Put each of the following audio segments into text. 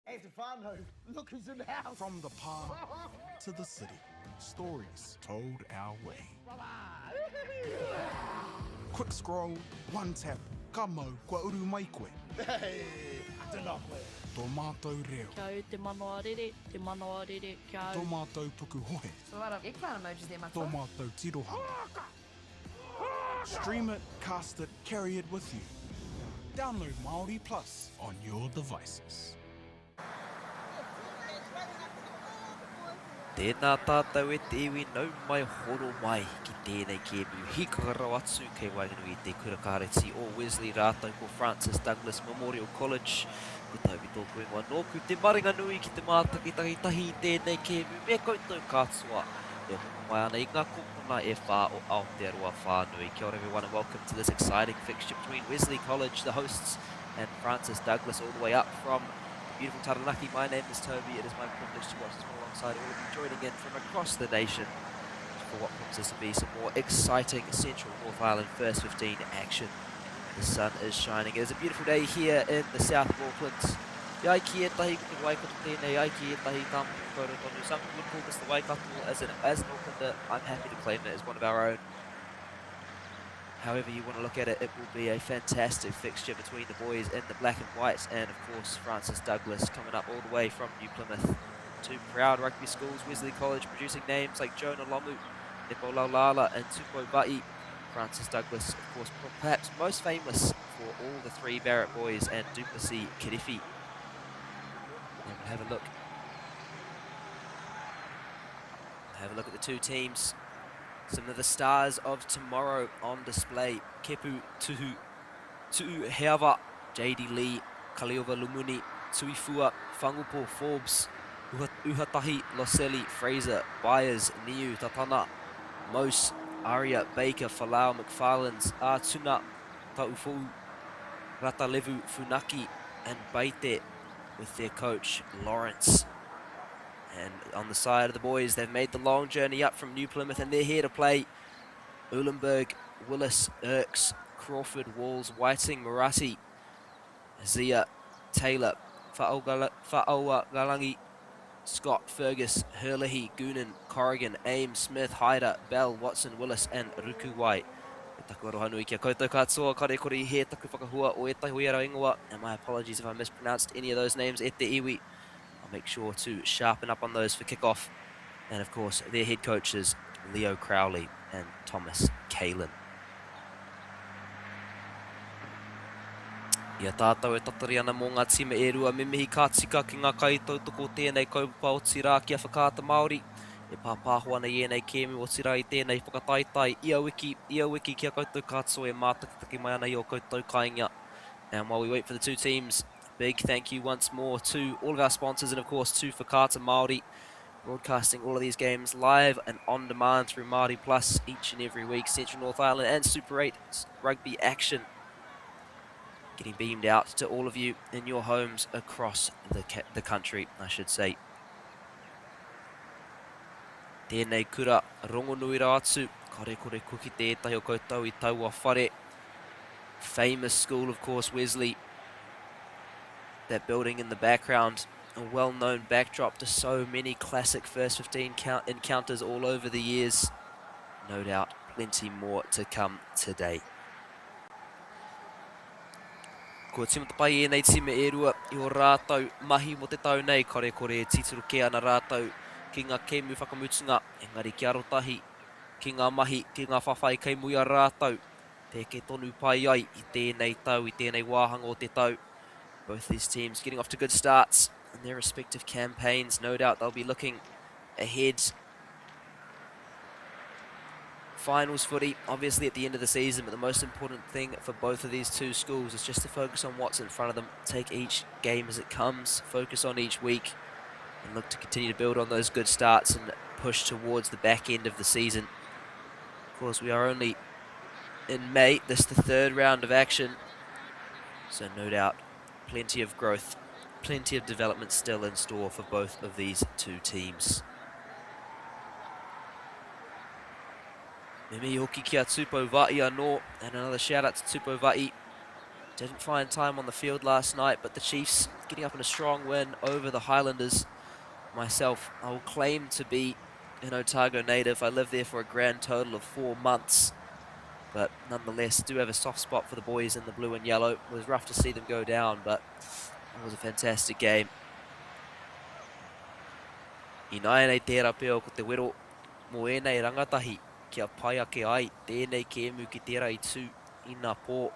Stefano, look who's in the house. From the park to the city, stories told our way. Quick scroll, one tap, ka mau kua uru mai koe. Hey, atana koe. Tō mātou reo. Kia au te MＡORI, kia au. Tō mātou puku hohe. So a lot of eggplant emojis there, Tō Matamata. mātou tirohanga. Stream it, cast it, carry it with you. Download MāORI Plus on your devices. Tēnā tātou e te iwi nau mai horo mai ki tēnei kēmu hikarau atu kei Whanganui te kurakāreti o Wesley rātou ko Francis Douglas Memorial College. Ko taupi tōku ingoa nōku te maringa nui ki te mātakitahi tēnei kēmu me koutou kātua. E hono mai ana I ngā kōpuna e whā o Aotearoa whānui. Kia ora everyone and welcome to this exciting fixture between Wesley College, the hosts, and Francis Douglas all the way up from beautiful Taranaki. My name is Toby. It is my privilege to watch this one alongside all of you joining in from across the nation for what promises to be some more exciting Central North Island first 15 action. The sun is shining. It is a beautiful day here in the south of Auckland. Ia ki e tahi ko te Waikato tēnei, ia ki e tahi tāmpu kōrero tonu. Some people would call this the Waikato. As an Aucklander, I'm happy to claim it as one of our own. However you want to look at it, it will be a fantastic fixture between the boys in the black and whites, and of course Francis Douglas coming up all the way from New Plymouth. Two proud rugby schools, Wesley College producing names like Jonah Lomu, Nepo Laulala and Tupo Vai. Francis Douglas, of course, perhaps most famous for all the three Barrett boys and Duplessis Kirifi. And we'll have a look. Have a look at the two teams. Some of the stars of tomorrow on display. Kepu Tu'u Heava, JD Lee, Kaliova Lumuni, Tuifua, Whangupo Forbes, Uhatahi, Loseli, Fraser, Byers, Niu, Tatana, Mose, Aria, Baker, Falau, McFarlane's, Tuna, Taufu, Ratalevu, Funaki, and Baite with their coach, Lawrence. And on the side of the boys, they've made the long journey up from New Plymouth and they're here to play. Uhlenberg, Willis, Irks, Crawford, Walls, Whiting, Murati, Zia, Taylor, Fa'aua Galangi, Scott, Fergus, Hurlehi, Goonan, Corrigan, Ames, Smith, Hyder, Bell, Watson, Willis, and Rukuwai. Taku arohanui kia koutou katoa, karekori he taku whakahua o e tahi ara ingoa. And my apologies if I mispronounced any of those names. E te iwi. I'll make sure to sharpen up on those for kickoff. And of course, their head coaches, Leo Crowley and Thomas Kalin. Ia tātou e tatari ana mō ngā tima e rua, me mihi kā tika ki ngā kaitautoko tēnei kaupapa o tira kia whakaata Māori. E pāpāho ana I enei kēmu o tira I tēnei whakataitai. Ia wiki kia koutou katoa e mātakitaki mai ana I o koutou kainga. And while we wait for the two teams, big thank you once more to all of our sponsors and of course to Whakaata Māori, broadcasting all of these games live and on demand through MāORI Plus each and every week. Central North Island and Super 8 rugby action getting beamed out to all of you in your homes across the country, I should say. Tēnei kura rongonui rā atu, karekore kuki tētahi o koutou I taua whare. Famous school, of course, Wesley. That building in the background, a well-known backdrop to so many classic first 15 encounters all over the years. No doubt, plenty more to come today. Ko timata pai e nei time e rua I o rātou mahi mo te tau nei, karekore e tituru ke ana rātou ki ngā kēmu whakamutunga, engari ki arotahi, ki ngā mahi, ki ngā whawhai kei muia rātou. Te ke tonu pai ai I tēnei tau, I tēnei wāhanga o te tau. Both these teams getting off to good starts in their respective campaigns. No doubt they'll be looking ahead. Finals footy, obviously at the end of the season, but the most important thing for both of these two schools is just to focus on what's in front of them. Take each game as it comes, focus on each week, and look to continue to build on those good starts and push towards the back end of the season. Of course, we are only in May. This is the third round of action, so no doubt plenty of growth, plenty of development still in store for both of these two teams. Me hoki kia Tupo Vai anō, and another shout out to Tupo Vai. Didn't find time on the field last night, but the Chiefs getting up in a strong win over the Highlanders. Myself, I will claim to be an Otago native. I lived there for a grand total of 4 months, but nonetheless do have a soft spot for the boys in the blue and yellow. It was rough to see them go down, but it was a fantastic game. I nāia nei tērā pēo ko te wero mō ēnei rangatahi kia pai ake ai tēnei kēmu ki tērā I tū I ngā pō.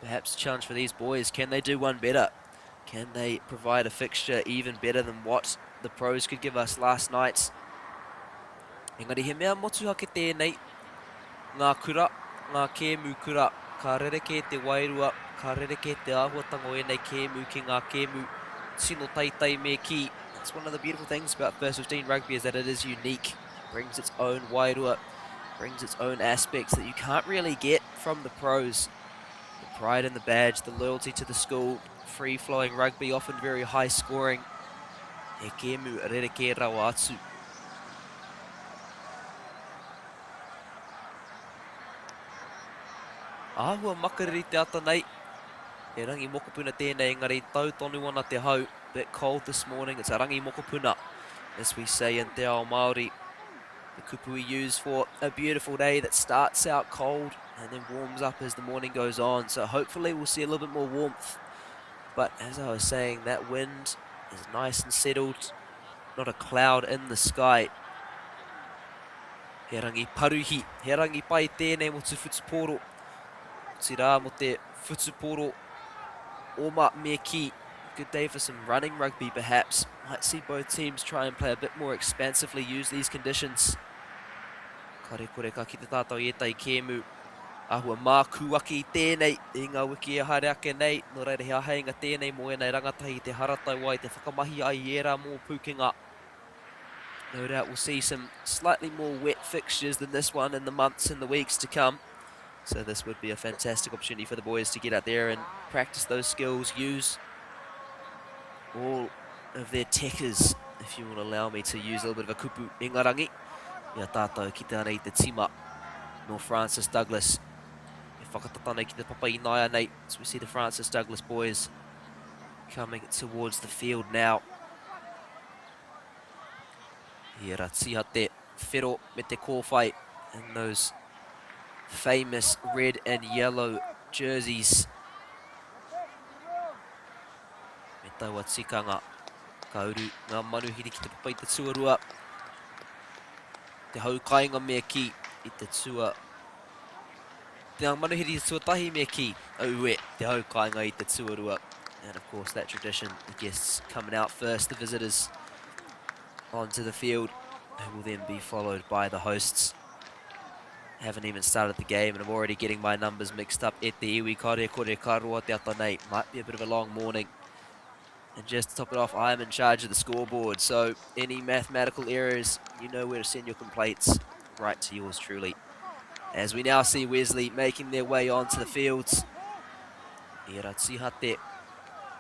Perhaps a challenge for these boys. Can they do one better? Can they provide a fixture even better than what the pros could give us last night? Engari, he mea motuhake tēnei ngā kura, ngā kēmu kura. Ka rereke te wairua, ka rereke te āhuatanga o ēnei kēmu ki ngā kēmu tino taitai me ki. That's one of the beautiful things about First 15 Rugby is that it is unique. It brings its own wairua, brings its own aspects that you can't really get from the pros. The pride in the badge, the loyalty to the school, free-flowing rugby, often very high-scoring. He kēmu rereke rawa atu. Āhua makariri te ata nei. E rangi mokopuna tēnei, engari tau tonu ana te hau. Bit cold this morning, it's a rangi mokopuna, as we say in te ao Māori. The kupu we use for a beautiful day that starts out cold and then warms up as the morning goes on. So hopefully we'll see a little bit more warmth. But as I was saying, that wind is nice and settled. Not a cloud in the sky. He rangi paruhi, he rangi pai tēnei mo te whutuporo. Ti rā mo te whutuporo oma me ki. Good day for some running rugby perhaps. Might see both teams try and play a bit more expansively, use these conditions. Kare kore ka ki te tātou I etai kēmu. Ahua māku aki I tēnei, I ngā wiki e haere ake nei. Nō reira he aheinga tēnei mo enei rangatahi te haratau ai, te whakamahi ai I era mō pukenga. No doubt we'll see some slightly more wet fixtures than this one in the months and the weeks to come. So this would be a fantastic opportunity for the boys to get out there and practice those skills, use all of their techers, if you will allow me to use a little bit of a kupu ingarangi. Ia tātou ki te anei te tima no Francis Douglas. E whakatatanei ki te papa I nāia nei. So we see the Francis Douglas boys coming towards the field now. Ia ra tiha te whero me te kōwhai in those famous red and yellow jerseys. Me taua tikanga, ka uru ngā manuhiri ki te papa I te tuarua. Te haukainga mea ki I te tua. Te manuhiri te tuatahi mea ki, aue, te haukainga I te tuarua. And of course that tradition, the guests coming out first, the visitors onto the field, who will then be followed by the hosts. Haven't even started the game and I'm already getting my numbers mixed up. E te iwi kare kore karoa te ata nei. Might be a bit of a long morning. And just to top it off, I am in charge of the scoreboard. So any mathematical errors, you know where to send your complaints. Right to yours truly. As we now see Wesley making their way onto the fields. I ra tiha te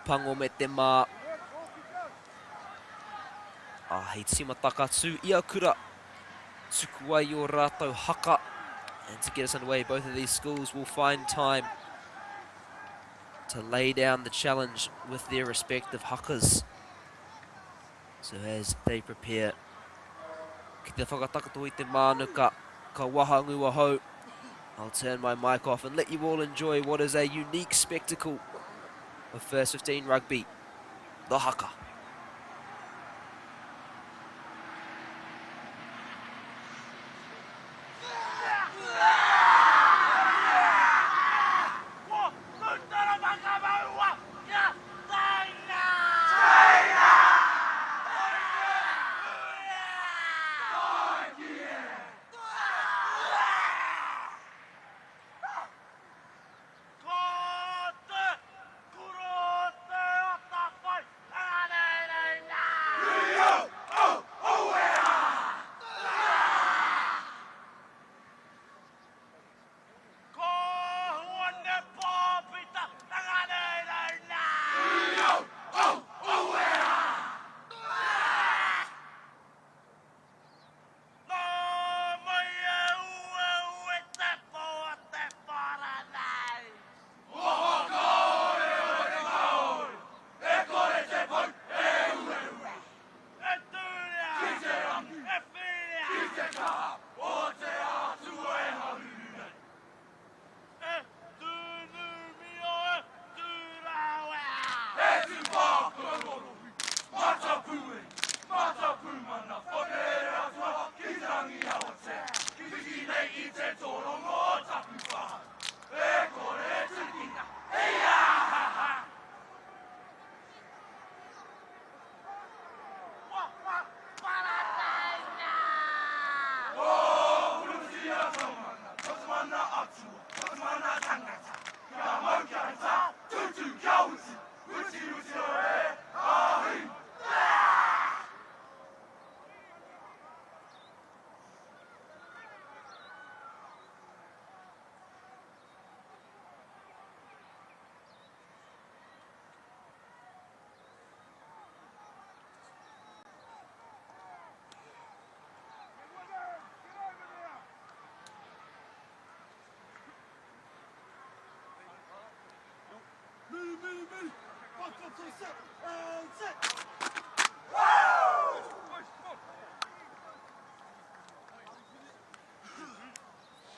pango me te mā. Hei tima takatū ia kura. Tuku ai o rātou haka. And to get us underway, both of these schools will find time to lay down the challenge with their respective hakas. So as they prepare, ki te whakatakato I te mānuka, ka wahangua hou. I'll turn my mic off and let you all enjoy what is a unique spectacle of First 15 Rugby, the haka.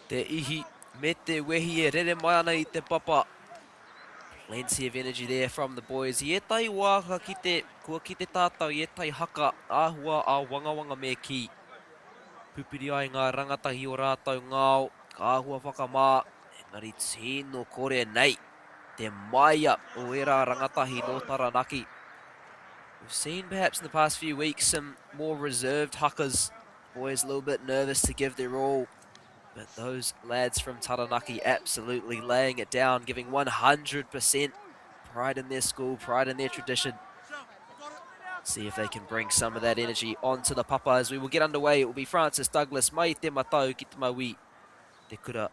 Te ihi me te wehi e rere mai ana I te papa. Plenty of energy there from the boys. I tai wāka kua ki te tātau, I tai haka āhua a wangawanga me ki. Pupiri ai ngā rangatahi o rātau ngāo, ka āhua whakamā, engari tino kore nei. Te maia o era rangatahi no Taranaki. We've seen perhaps in the past few weeks some more reserved hakas. Boys a little bit nervous to give their all. But those lads from Taranaki absolutely laying it down, giving 100%. Pride in their school, pride in their tradition. See if they can bring some of that energy onto the papa as we will get underway. It will be Francis Douglas, mai te matau ki te maui. Te kura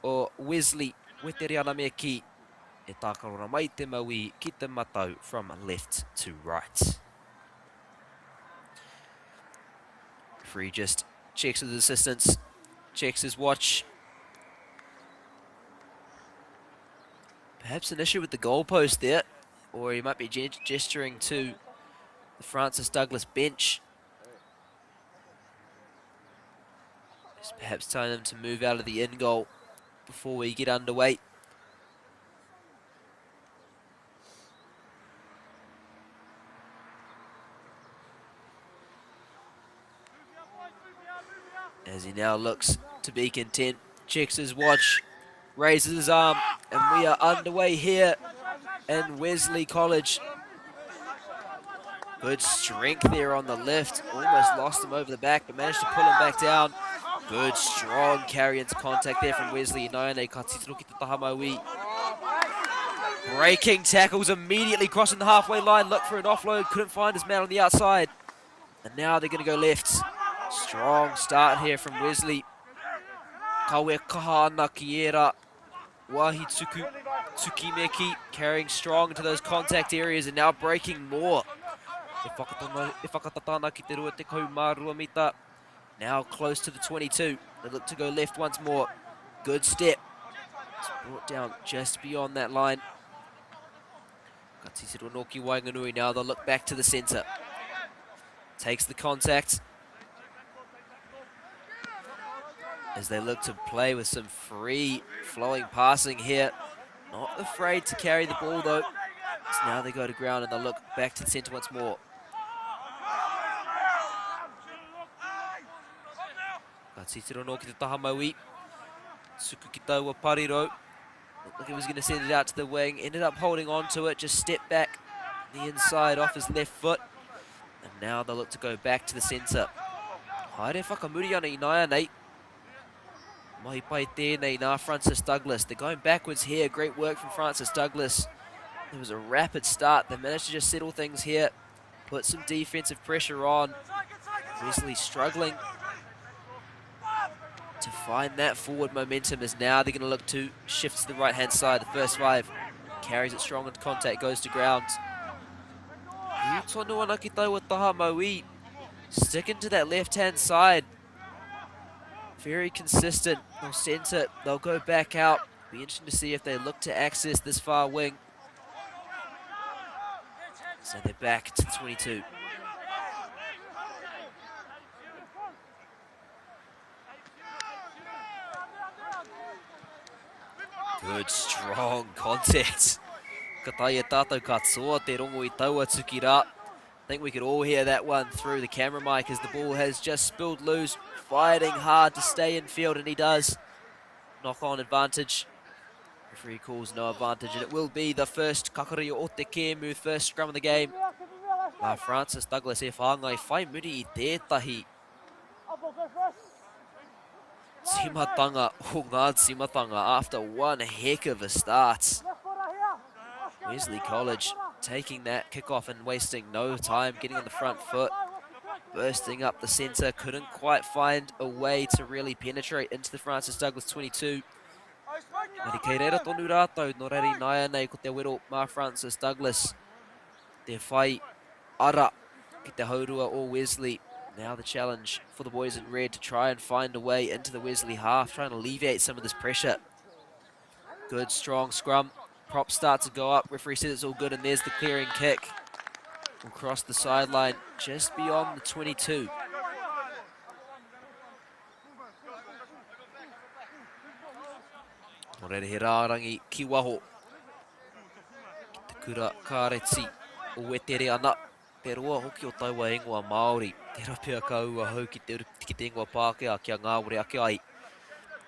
o Wesley, wetere ana mea ki. E tākarora mai te maui ki te matau from left to right. Referee just checks with his assistants. Checks his watch. Perhaps an issue with the goalpost there, or he might be gesturing to the Francis Douglas bench. Just perhaps telling them to move out of the in goal before we get underway. As he now looks to be content, checks his watch, raises his arm, and we are underway here in Wesley College. Good strength there on the left, almost lost him over the back, but managed to pull him back down. Good, strong carry into contact there from Wesley. Naiane ka titiro ki te taha maui. Breaking tackles immediately crossing the halfway line, look for an offload, couldn't find his man on the outside. And now they're going to go left. Strong start here from Wesley. Kawe kaha ana ki era. Wahi tuku, tukimeki, carrying strong into those contact areas and now breaking more. E whakatatana ki te rua te kaumārua mita. Now close to the 22. They look to go left once more. Good step. It's brought down just beyond that line. Ka titiro no ki Whanganui now. They'll look back to the centre. Takes the contact. As they look to play with some free flowing passing here. Not afraid to carry the ball though. So now they go to ground and they'll look back to the centre once more. Ka titiro no ki te taha maui. Suku ki taua pariro. Looked like he was going to send it out to the wing. Ended up holding on to it. Just stepped back the inside off his left foot. And now they'll look to go back to the centre. Haere whakamuri ana I Naiane. Mai pai tēnei nā Francis Douglas. They're going backwards here. Great work from Francis Douglas. It was a rapid start. They managed to just settle things here. Put some defensive pressure on. Wesley struggling to find that forward momentum as now they're going to look to shift to the right-hand side. The first five carries it strong into contact, goes to ground. Tonu ana ki taua taha maui. Sticking to that left-hand side. Very consistent. They'll centre, they'll go back out. Be interesting to see if they look to access this far wing. So they're back to 22. Good, strong contact. Ka taia tātou katoa te rongo I taua tukira. I think we could all hear that one through the camera mic as the ball has just spilled loose. Fighting hard to stay in field, and he does. Knock-on advantage. Referee calls no advantage, and it will be the first kakari o te kēmu, first scrum of the game. Francis Douglas e whāngai whai muri I tētahi. timatanga o ngā timatanga after one heck of a start. Wesley College taking that kickoff and wasting no time, getting on the front foot, bursting up the centre, couldn't quite find a way to really penetrate into the Francis Douglas 22. Mari kei reira tonu rātou, no reri naia nei ko te wero mā Francis Douglas. Te whai ara ki te haurua o Wesley. Now the challenge for the boys in red to try and find a way into the Wesley half, trying to alleviate some of this pressure. Good, strong scrum. Props start to go up. Referee says it's all good, and there's the clearing kick. We'll cross the sideline just beyond the 22. Morere he rārangi ki waho. Te kura kāreti o wetere ana. Te roa hoki o taua ingoa Māori. Te rapia kaua hau ki te ingoa Pākehā kia ngāore ake ai.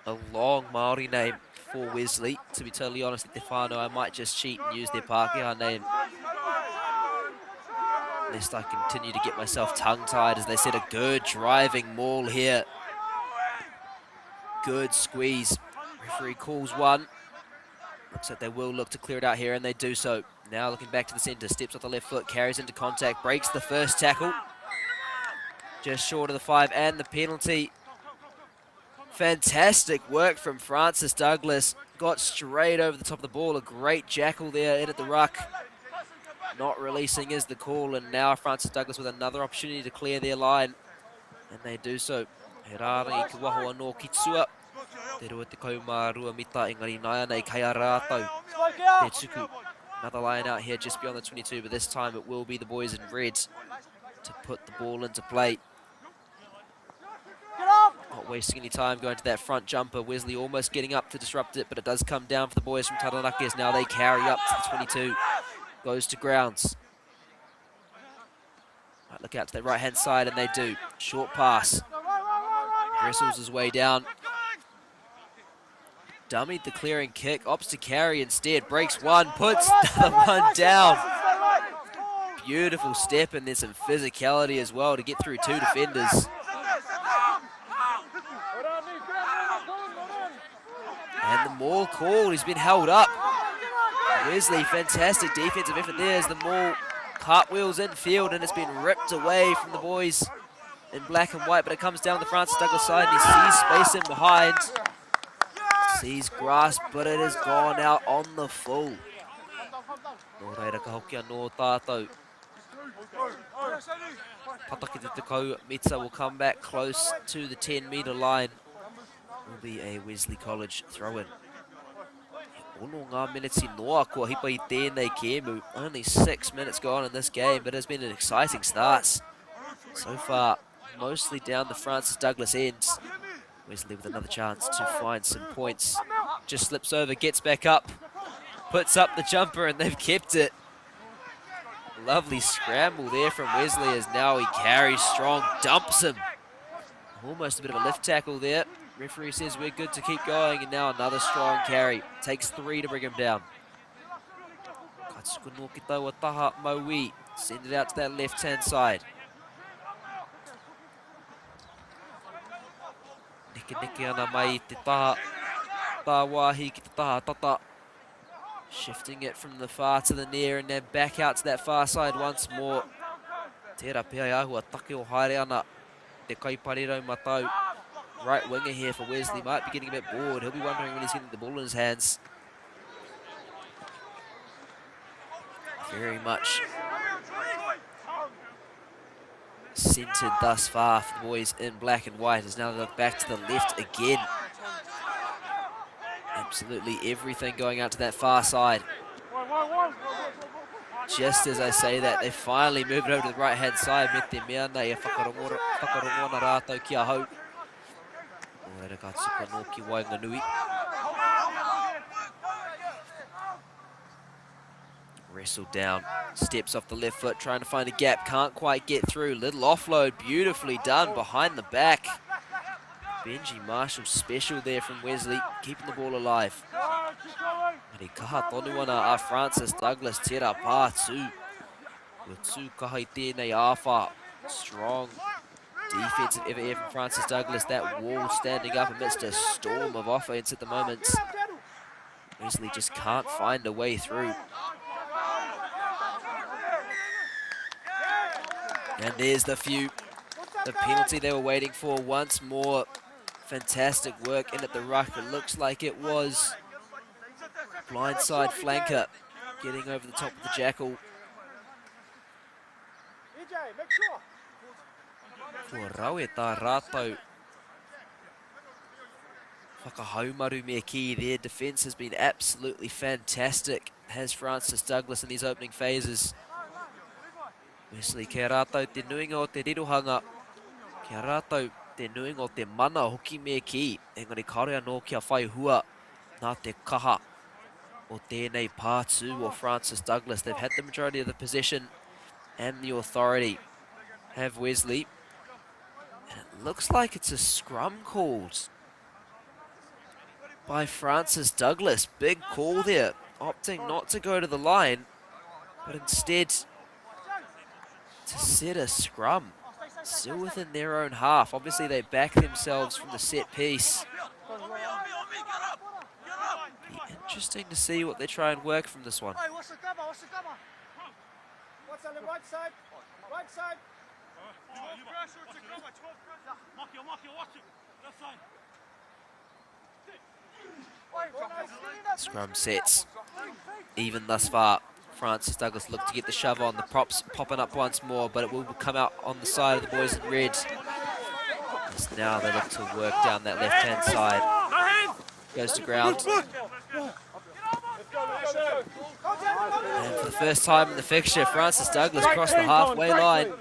A long Māori name for Wesley. To be totally honest, at te whānau, I might just cheat and use their Pākehā name. Lest I continue to get myself tongue-tied as they set a good driving maul here. Good squeeze. Referee calls one. Looks like they will look to clear it out here, and they do so. Now looking back to the centre, steps off the left foot, carries into contact, breaks the first tackle. Just short of the 5 and the penalty. Fantastic work from Francis Douglas. Got straight over the top of the ball. A great jackal there in at the ruck. Not releasing is the call, and now Francis Douglas with another opportunity to clear their line. And they do so. He rārangi ki waho anō ki tua. Te rua te kaumārua mita engari naia nei kei a rātou. Te tuku. Another line out here just beyond the 22, but this time it will be the boys in red to put the ball into play. Not wasting any time going to that front jumper. Wesley almost getting up to disrupt it, but it does come down for the boys from Taranaki as now they carry up to the 22. Goes to grounds. Right, look out to the right-hand side, and they do. Short pass. Wrestles his way down. Dummied the clearing kick. Opts to carry instead. Breaks one. Puts the one down. Beautiful step, and there's some physicality as well to get through two defenders. And the maul called. He's been held up. Wesley, fantastic defensive effort there as the maul cartwheels infield, and it's been ripped away from the boys in black and white, but it comes down the Francis Douglas side, and he sees space in behind. Sees grasp, but it has gone out on the full. Nō reira ka hoki anō tātou. Pataki te tekau, Mita will come back close to the 10-metre line. Will be a Wesley College throw-in. Ono ngā minutes I noa kua hipa I tēnei kēmu. Only 6 minutes gone in this game, but it has been an exciting start. So far, mostly down the Francis Douglas end. Wesley with another chance to find some points. Just slips over, gets back up, puts up the jumper, and they've kept it. Lovely scramble there from Wesley as now he carries strong, dumps him. Almost a bit of a lift tackle there. Referee says we're good to keep going, and now another strong carry. Takes 3 to bring him down. Katsuka no ki taua taha MΑORI. Send it out to that left-hand side. Niki ana mai te taha. Tāwahi ki te taha tata. Shifting it from the far to the near, and then back out to that far side once more. Tērā pēai ahua take o haere ana. Te kaiparerau matau. Right winger here for Wesley, might be getting a bit bored. He'll be wondering when he's getting the ball in his hands. Very much centred thus far for the boys in black and white. As now they look back to the left again. Absolutely everything going out to that far side. Just as I say that, they finally move it over to the right-hand side. Me te mea nei e whakarongona rātou ki a hau. Oreira katsuka no ki Whanganui. Wrestled down, steps off the left foot, trying to find a gap, can't quite get through. Little offload, beautifully done behind the back. Benji Marshall special there from Wesley, keeping the ball alive. Mari kaha tonu ana a Francis Douglas, tērā pā tū. Ua tū kaha I tēnei āwha. Strong defensive effort here from Francis Douglas. That wall standing up amidst a storm of offense at the moment. Wesley just can't find a way through. And there's the penalty they were waiting for once more. Fantastic work in at the ruck. It looks like it was blindside flanker getting over the top of the jackal. Kua rawe tā rātou whakahaumaru mea ki. Their defence has been absolutely fantastic, has Francis Douglas in these opening phases. Wesley, kia rātou te nuinga o te rirohanga. Kia rātou te nuinga o te mana hoki mea ki. Engari kare anō kia whai hua nā te kaha o tēnei pātū o Francis Douglas. They've had the majority of the possession and the authority. Have Wesley. And it looks like it's a scrum called by Francis Douglas. Big call there, opting not to go to the line, but instead to set a scrum. Still within their own half. Obviously they back themselves from the set piece. Be interesting to see what they try and work from this one. What's the cover? What's on the right side? Right side. Scrum sets. Even thus far. Francis Douglas looked to get the shove on. The props popping up once more, but it will come out on the side of the boys in red. As now they look to work down that left-hand side. Goes to ground. And for the first time in the fixture, Francis Douglas crossed the halfway line.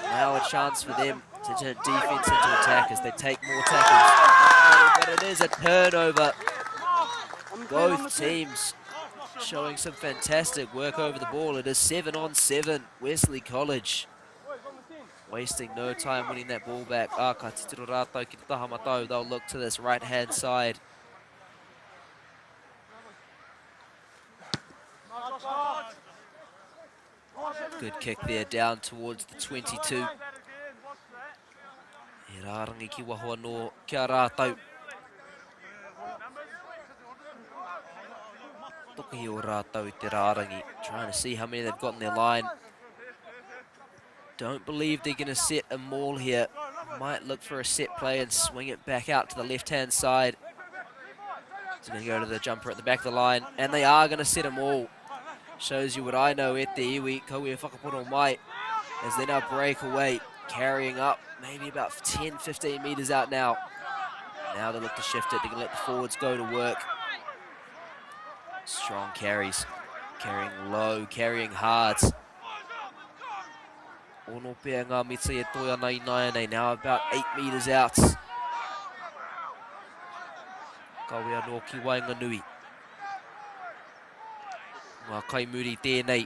Now a chance for them to turn defence into attack as they take more tackles. But it is a turnover. Both teams showing some fantastic work over the ball. It is 7-on-7, Wesley College. Wasting no time winning that ball back. Ka titiro rātou ki te taha matau. They'll look to this right-hand side. Good kick there down towards the 22. E rārangi ki wahua no kia rātou. Toki o rātou te rārangi. Trying to see how many they've got in their line. Don't believe they're going to set a maul here. Might look for a set play and swing it back out to the left-hand side. He's going to go to the jumper at the back of the line. And they are going to set a maul. Shows you what I know at the iwi. Kaui whakaporo mai. As they now break away. Carrying up maybe about 10-15 metres out now. Now they look to shift it. They're going to let the forwards go to work. Strong carries. Carrying low. Carrying hard. Ono pea ngā mita e toia nei nai now about 8 metres out. Kawe anō ki Whanganui. Ngā kaimuri tēnei.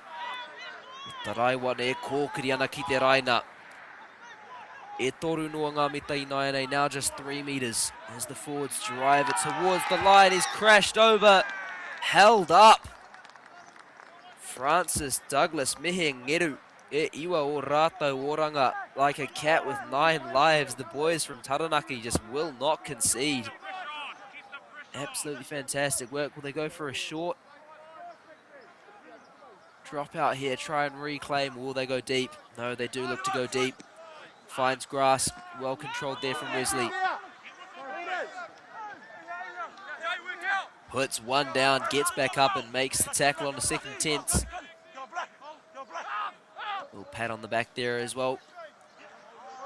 Tā raiwana e kōkiri ana ki te raina. E toru noa ngā mita I nai now just 3 metres. As the forwards drive it towards the line. He's crashed over. Held up. Francis Douglas mihe ngeru. E iwa o rātou oranga like a cat with 9 lives. The boys from Taranaki just will not concede. Absolutely fantastic work. Will they go for a short drop out here, try and reclaim? Will they go deep? No, they do look to go deep. Finds grass. Well controlled there from Wesley. Puts one down, gets back up and makes the tackle on the second attempt. Little pat on the back there as well.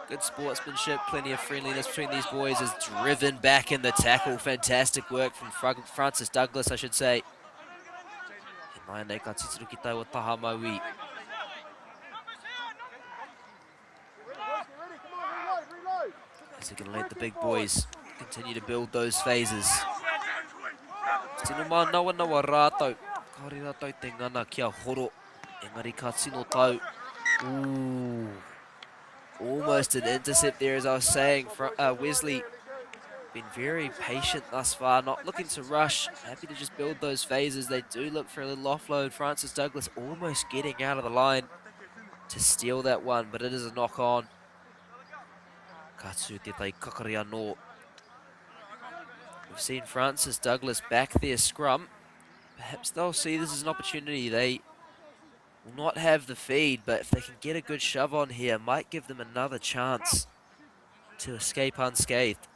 Good sportsmanship, plenty of friendliness between these boys. Is driven back in the tackle. Fantastic work from Francis Douglas, I should say. Mai nei ka tituru ki tau o taha maui. As they're going to let the big boys continue to build those phases. Tino mā nawa rātou. Kaore rātou te ngana kia horo. Engari ka tino tau. Ooh. Almost an intercept there, as I was saying. Wesley been very patient thus far, not looking to rush. Happy to just build those phases. They do look for a little offload. Francis Douglas almost getting out of the line to steal that one, but it is a knock on. Katsu te tai kakari anō. We've seen Francis Douglas back their scrum. Perhaps they'll see this as an opportunity. They will not have the feed, but if they can get a good shove on here, might give them another chance to escape unscathed.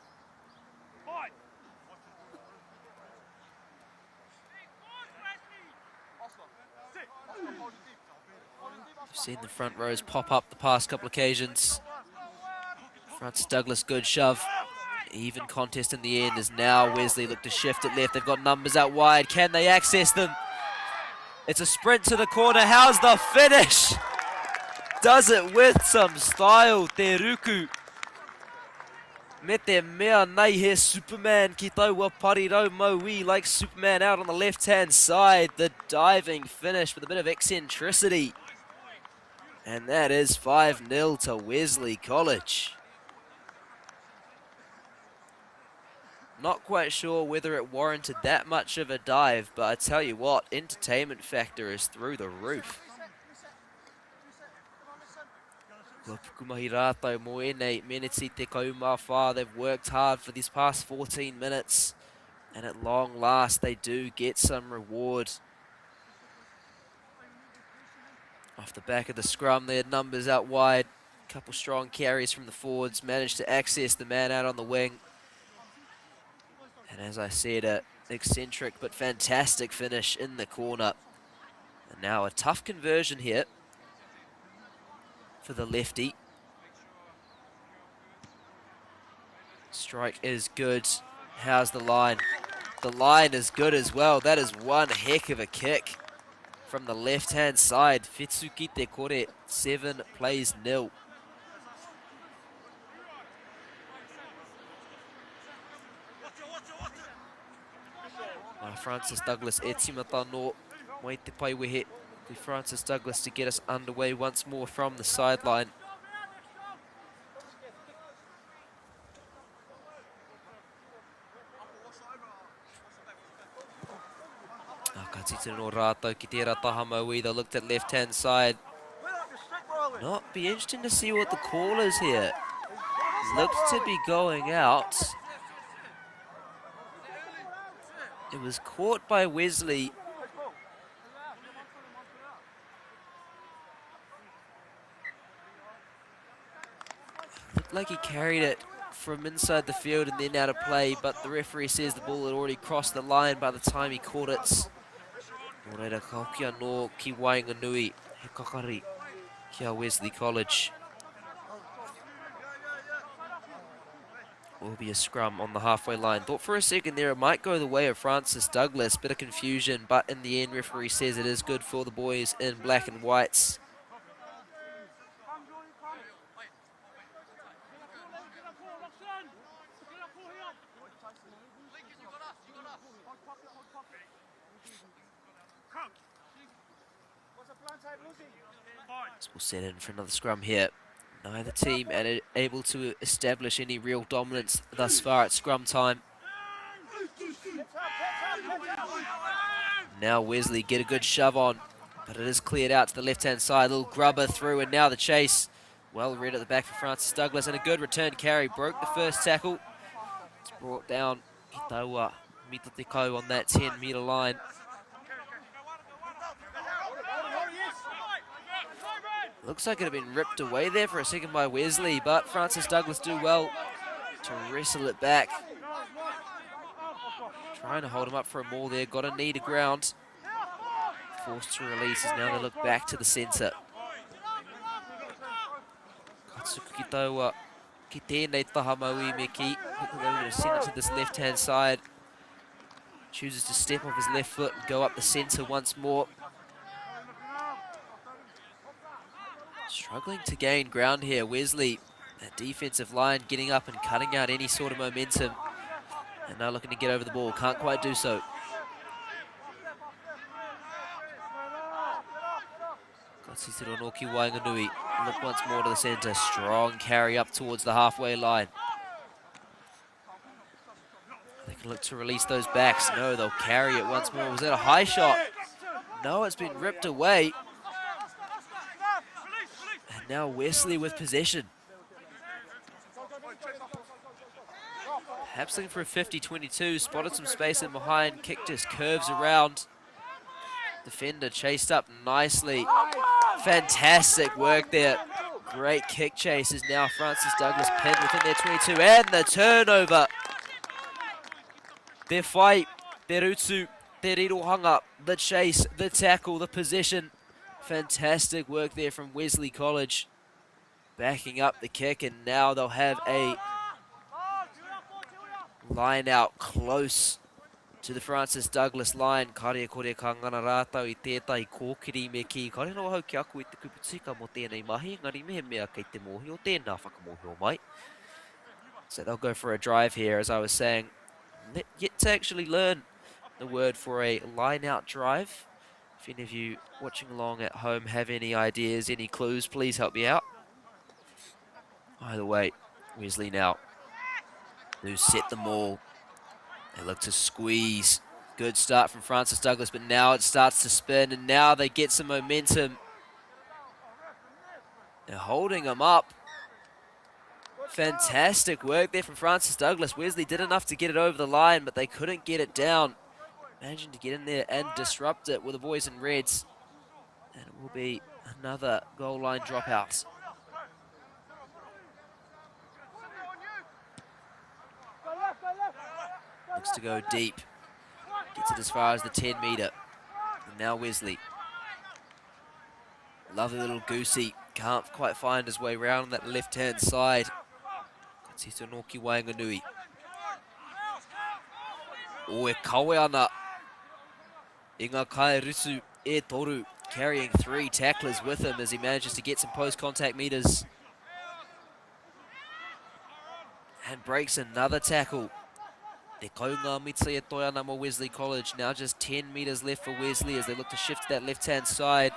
We've seen the front rows pop up the past couple occasions. Francis Douglas, good shove. Even contest in the end as now Wesley look to shift it left. They've got numbers out wide. Can they access them? It's a sprint to the corner. How's the finish? Does it with some style, Te Ruku. Me te mea nei he Superman ki taua parirau maui, like Superman out on the left-hand side. The diving finish with a bit of eccentricity. And that is 5-0 to Wesley College. Not quite sure whether it warranted that much of a dive, but I tell you what, entertainment factor is through the roof. They've worked hard for these past 14 minutes, and at long last they do get some reward. Off the back of the scrum, they had numbers out wide. A couple strong carries from the forwards, managed to access the man out on the wing. And as I said, an eccentric but fantastic finish in the corner. And now a tough conversion here for the lefty. Strike is good. How's the line? The line is good as well. That is one heck of a kick from the left-hand side. Fitsuki te kore, 7 plays 0. Francis Douglas e timata no mai te paiwehe. Francis Douglas to get us underway once more from the sideline. Katitino no rātou ki tērā taha maui. They looked at left-hand side. Not be interesting to see what the call is here. Looks to be going out. It was caught by Wesley. Looked like he carried it from inside the field and then out of play, but the referee says the ball had already crossed the line by the time he caught it. Reira kaukia no ki Whanganui, he kakari kia Wesley College. Will be a scrum on the halfway line. Thought for a second there it might go the way of Francis Douglas. Bit of confusion, but in the end, referee says it is good for the boys in black and whites. So we'll set in for another scrum here. Neither team able to establish any real dominance thus far at scrum time. Now Wesley get a good shove on, but it is cleared out to the left-hand side. A little grubber through, and now the chase. Well read at the back for Francis Douglas, and a good return carry. Broke the first tackle. It's brought down Kitaua Mita Te Kau on that 10-metre line. Looks like it had been ripped away there for a second by Wesley, but Francis Douglas do well to wrestle it back. Trying to hold him up for a maul there, got a knee to ground. Forced to release as now they look back to the centre. Katsuku ki taua ki tēnei taha maui me ki. They're going to send it to this left-hand side. Chooses to step off his left foot and go up the centre once more. Struggling to gain ground here, Wesley. That defensive line getting up and cutting out any sort of momentum. And now looking to get over the ball, can't quite do so. Katsitiro no ki Whanganui. Look once more to the centre. Strong carry up towards the halfway line. They can look to release those backs. No, they'll carry it once more. Was that a high shot? No, it's been ripped away. And now Wesley with possession. Perhaps looking for a 50-22, spotted some space in behind, kick just curves around. Defender chased up nicely. Fantastic work there. Great kick chase is now Francis Douglas pinned within their 22, and the turnover. Their fight, their utsu, their irohanga, the chase, the tackle, the possession. Fantastic work there from Wesley College. Backing up the kick, and now they'll have a line out close to the Francis Douglas line. Kare kore ka ngana rātau I tētai kōkiri me ki. Kare no hau ki aku I te kuputika mo tēnei mahi. Ngari mehe mea kei te mohi o tēnā whakamohi o mai. So they'll go for a drive here, as I was saying. Yet to actually learn the word for a line-out drive. If any of you watching along at home have any ideas, any clues, please help me out. Either way, Wesley now. Who set the maul. They look to squeeze. Good start from Francis Douglas, but now it starts to spin, and now they get some momentum. They're holding them up. Fantastic work there from Francis Douglas. Wesley did enough to get it over the line, but they couldn't get it down. Managing to get in there and disrupt it with the boys in reds. And it will be another goal line dropout. Looks to go deep. Gets it as far as the 10 metre. And now Wesley. Lovely little goosey. Can't quite find his way around on that left-hand side. Tito Noki Whanganui. O e kawe ana. I ngā kai rusu e toru. Carrying 3 tacklers with him as he manages to get some post-contact meters. And breaks another tackle. Te kaunga mitsa e toi ana mo Wesley College. Now just 10 meters left for Wesley as they look to shift to that left-hand side.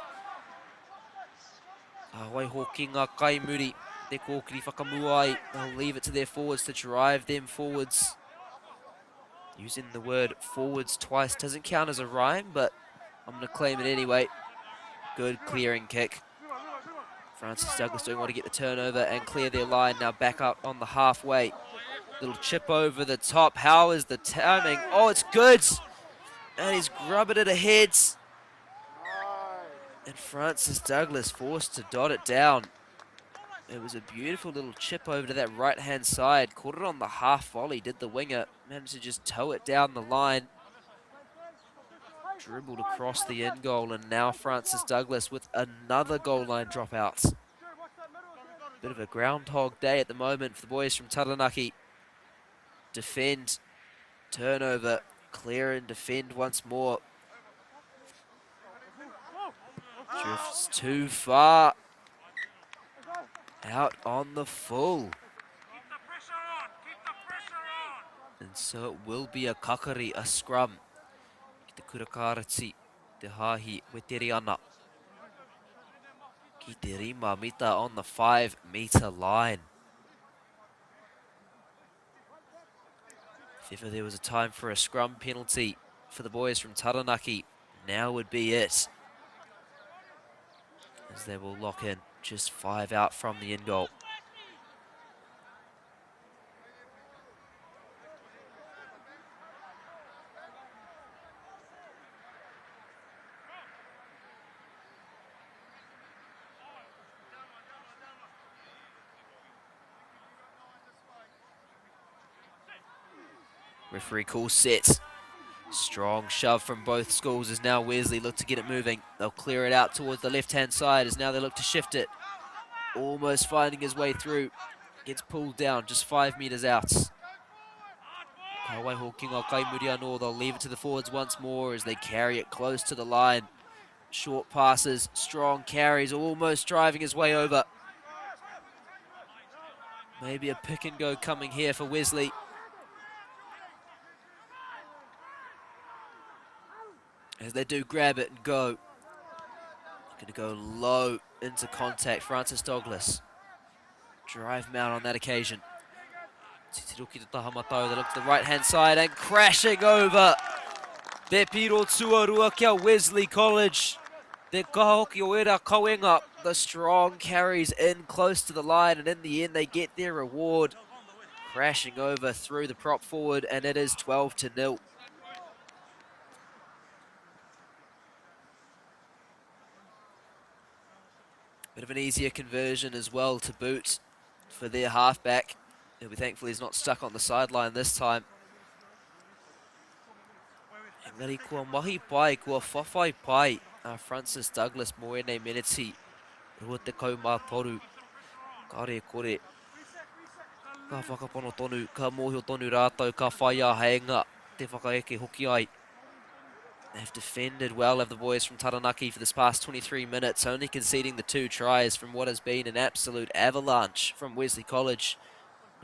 Wai hoki ngā kai muri. Te kōkiri whakamuai. They'll leave it to their forwards to drive them forwards. Using the word forwards twice doesn't count as a rhyme, but I'm going to claim it anyway. Good clearing kick. Francis Douglas don't want to get the turnover and clear their line. Now back up on the halfway. Little chip over the top. How is the timing? Oh, it's good. And he's grubbing it ahead. And Francis Douglas forced to dot it down. It was a beautiful little chip over to that right-hand side. Caught it on the half volley, did the winger. Managed to just tow it down the line. Dribbled across the end goal, and now Francis Douglas with another goal line dropout. Bit of a groundhog day at the moment for the boys from Taranaki. Defend, turnover, clear and defend once more. Drifts too far. Out on the full. And so it will be a kakari, a scrum. Ki te kurakarati, te hahi, weteri ana. Ki te rima mita on the 5 metre line. If ever there was a time for a scrum penalty for the boys from Taranaki, now would be it. As they will lock in just 5 out from the end goal. Referee calls set. Strong shove from both schools as now Wesley look to get it moving. They'll clear it out towards the left-hand side as now they look to shift it. Almost finding his way through. Gets pulled down just 5 metres out. Kawaiho Kinga Kaimuriano, they'll leave it to the forwards once more as they carry it close to the line. Short passes, strong carries, almost driving his way over. Maybe a pick and go coming here for Wesley. As they do grab it and go. Going to go low into contact. Francis Douglas. Drive him out on that occasion. Titiruki to Tahamatau. They look to the right-hand side and crashing over. Te piro tuarua kia Wesley College. Te kahoki o era kauenga. The strong carries in close to the line, and in the end they get their reward. crashing over through the prop forward, and it is 12-0. Bit of an easier conversion as well to boot for their halfback. He'll be thankful he's not stuck on the sideline this time. Engari kua mahi pai, kua whawhai pai. Francis Douglas moene meneti. Rua te kaumātoru. Kare kore. Ka whakapono tonu, ka mōhio tonu rātou, ka whaia heinga. Te whakaeke hoki ai. They've defended well of the boys from Taranaki for this past 23 minutes, only conceding the 2 tries from what has been an absolute avalanche from Wesley College.